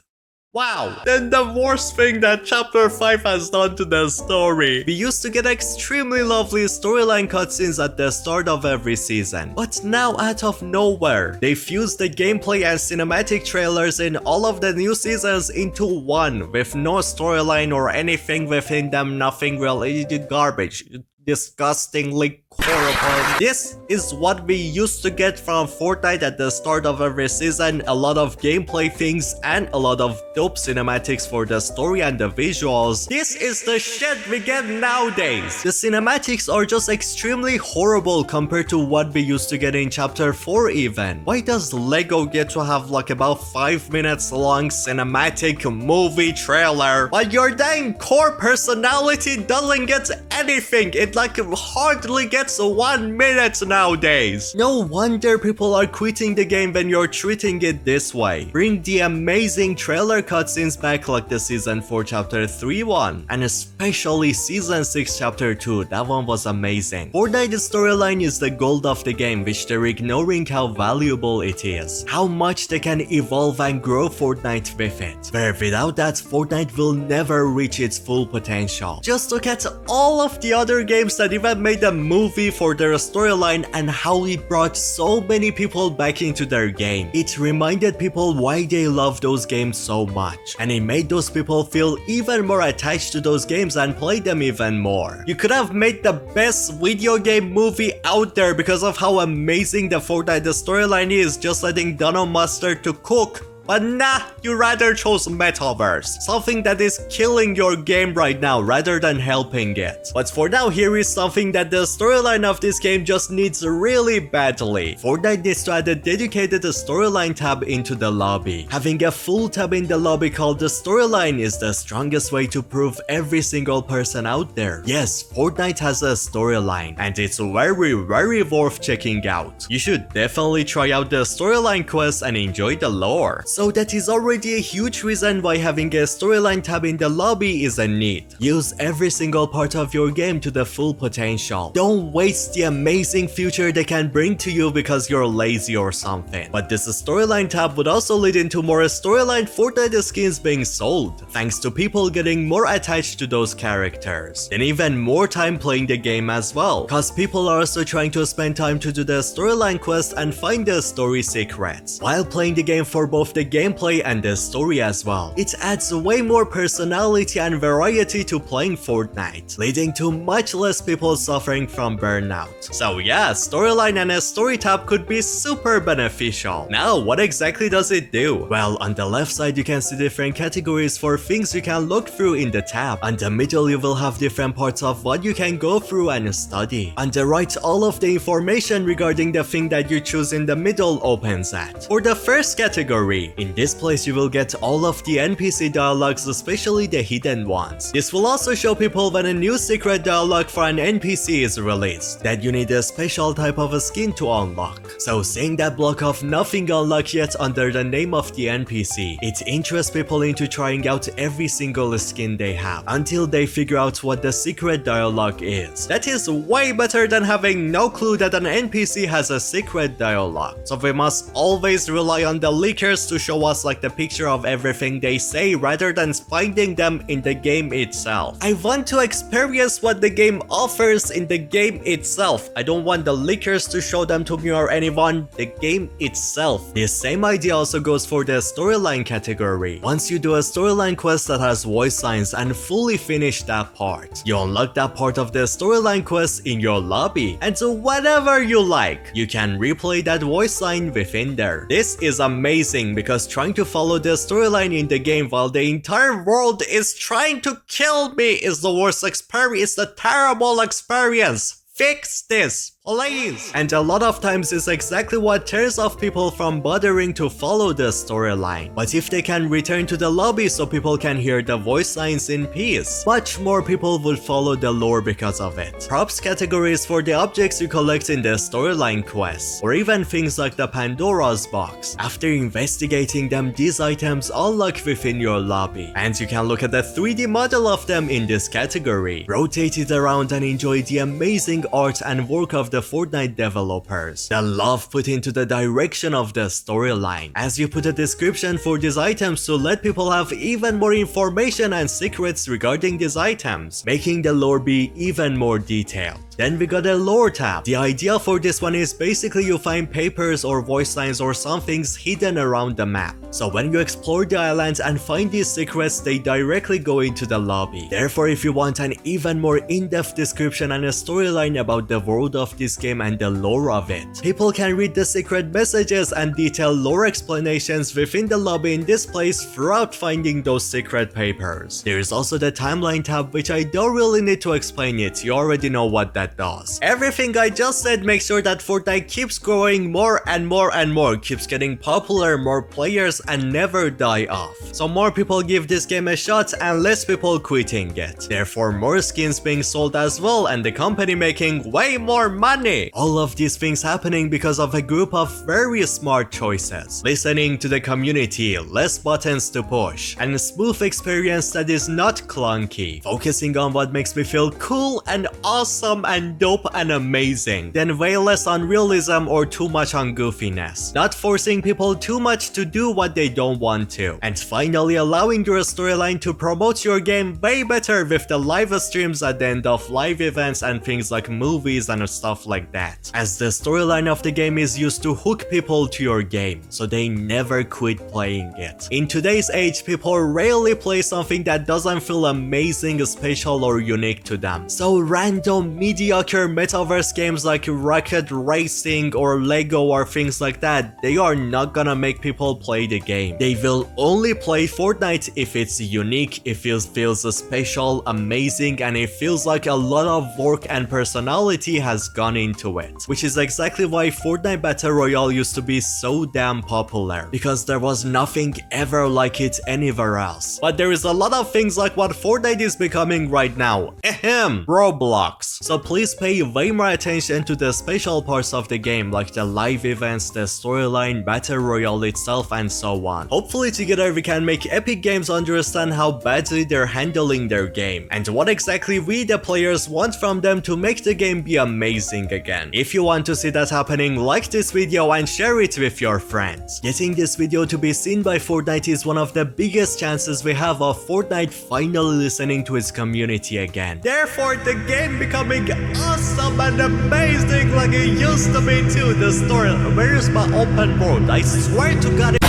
Wow. Then the worst thing that chapter 5 has done to the story. We used to get extremely lovely storyline cutscenes at the start of every season. But now out of nowhere, they fused the gameplay and cinematic trailers in all of the new seasons into one, with no storyline or anything within them, nothing related, garbage. Disgustingly horrible. This is what we used to get from Fortnite at the start of every season, a lot of gameplay things and a lot of dope cinematics for the story and the visuals. This is the shit we get nowadays. The cinematics are just extremely horrible compared to what we used to get in chapter 4 even. Why does Lego get to have like about 5 minutes long cinematic movie trailer, but your dang core personality doesn't get anything? It like hardly gets 1 minute nowadays. No wonder people are quitting the game when you're treating it this way. Bring the amazing trailer cutscenes back like the season 4 chapter 3 one, and especially season 6 chapter 2, that one was amazing. Fortnite's storyline is the gold of the game, which they're ignoring how valuable it is, how much they can evolve and grow Fortnite with it. Where without that, Fortnite will never reach its full potential. Just look at all of the other games that even made a movie for their storyline and how it brought so many people back into their game. It reminded people why they love those games so much, and it made those people feel even more attached to those games and play them even more. You could have made the best video game movie out there because of how amazing the Fortnite storyline is, just letting Dunno Mustard to cook. But nah, you rather chose Metaverse, something that is killing your game right now rather than helping it. But for now, here is something that the storyline of this game just needs really badly. Fortnite needs to add a dedicated storyline tab into the lobby. Having a full tab in the lobby called the storyline is the strongest way to prove every single person out there. Yes, Fortnite has a storyline, and it's very worth checking out. You should definitely try out the storyline quest and enjoy the lore. So that is already a huge reason why having a storyline tab in the lobby is a need. Use every single part of your game to the full potential. Don't waste the amazing future they can bring to you because you're lazy or something. But this storyline tab would also lead into more storyline Fortnite skins being sold, thanks to people getting more attached to those characters. And even more time playing the game as well, cause people are also trying to spend time to do the storyline quest and find the story secrets, while playing the game for both the gameplay and the story as well. It adds way more personality and variety to playing Fortnite, leading to much less people suffering from burnout. So yeah, storyline and a story tab could be super beneficial. Now, what exactly does it do? Well, on the left side you can see different categories for things you can look through in the tab. On the middle you will have different parts of what you can go through and study. On the right, all of the information regarding the thing that you choose in the middle opens at. For the first category, in this place you will get all of the NPC dialogues, especially the hidden ones. This will also show people when a new secret dialogue for an NPC is released, that you need a special type of a skin to unlock. So seeing that block of nothing unlocked yet under the name of the NPC, it interests people into trying out every single skin they have, until they figure out what the secret dialogue is. That is way better than having no clue that an NPC has a secret dialogue. So we must always rely on the leakers to show us like the picture of everything they say rather than finding them in the game itself. I want to experience what the game offers in the game itself. I don't want the leakers to show them to me or anyone, the game itself. This same idea also goes for the storyline category. Once you do a storyline quest that has voice lines and fully finish that part, you unlock that part of the storyline quest in your lobby, and so whenever you like, you can replay that voice line within there. This is amazing because trying to follow the storyline in the game while the entire world is trying to kill me is the worst experience. It's a terrible experience. Fix this, Please! And a lot of times it's exactly what turns off people from bothering to follow the storyline. But if they can return to the lobby so people can hear the voice lines in peace, much more people would follow the lore because of it. Props categories for the objects you collect in the storyline quests, or even things like the Pandora's box. After investigating them, these items unlock within your lobby, and you can look at the 3D model of them in this category, rotate it around and enjoy the amazing art and work of the Fortnite developers. The love put into the direction of the storyline, as you put a description for these items to let people have even more information and secrets regarding these items, making the lore be even more detailed. Then we got a lore tab. The idea for this one is basically you find papers or voice lines or some things hidden around the map. So when you explore the island and find these secrets, they directly go into the lobby. Therefore, if you want an even more in-depth description and a storyline about the world of this game and the lore of it, people can read the secret messages and detailed lore explanations within the lobby in this place throughout finding those secret papers. There is also the timeline tab, which I don't really need to explain it, you already know what that does. Everything I just said makes sure that Fortnite keeps growing more and more and more, keeps getting popular, more players, and never die off. So more people give this game a shot and less people quitting it. Therefore more skins being sold as well and the company making way more money. All of these things happening because of a group of very smart choices. Listening to the community, less buttons to push, and a smooth experience that is not clunky. Focusing on what makes me feel cool and awesome and dope and amazing, then way less on realism or too much on goofiness. Not forcing people too much to do what they don't want to. And finally allowing your storyline to promote your game way better with the live streams at the end of live events and things like movies and stuff like that. As the storyline of the game is used to hook people to your game, so they never quit playing it. In today's age, people rarely play something that doesn't feel amazing, special, or unique to them. So random mediocre metaverse games like Rocket Racing or Lego or things like that, they are not gonna make people play the game. They will only play Fortnite if it's unique, if it feels special, amazing, and it feels like a lot of work and personality has gone into it. Which is exactly why Fortnite Battle Royale used to be so damn popular, because there was nothing ever like it anywhere else. But there is a lot of things like what Fortnite is becoming right now. Ahem, Roblox. So please pay way more attention to the special parts of the game, like the live events, the storyline, Battle Royale itself, and so on. Hopefully together we can make Epic Games understand how badly they're handling their game, and what exactly we the players want from them to make the game be amazing again. If you want to see that happening, like this video and share it with your friends. Getting this video to be seen by Fortnite is one of the biggest chances we have of Fortnite finally listening to its community again. Therefore, the game becoming awesome and amazing like it used to be too. The story, where's my open world? I swear to God.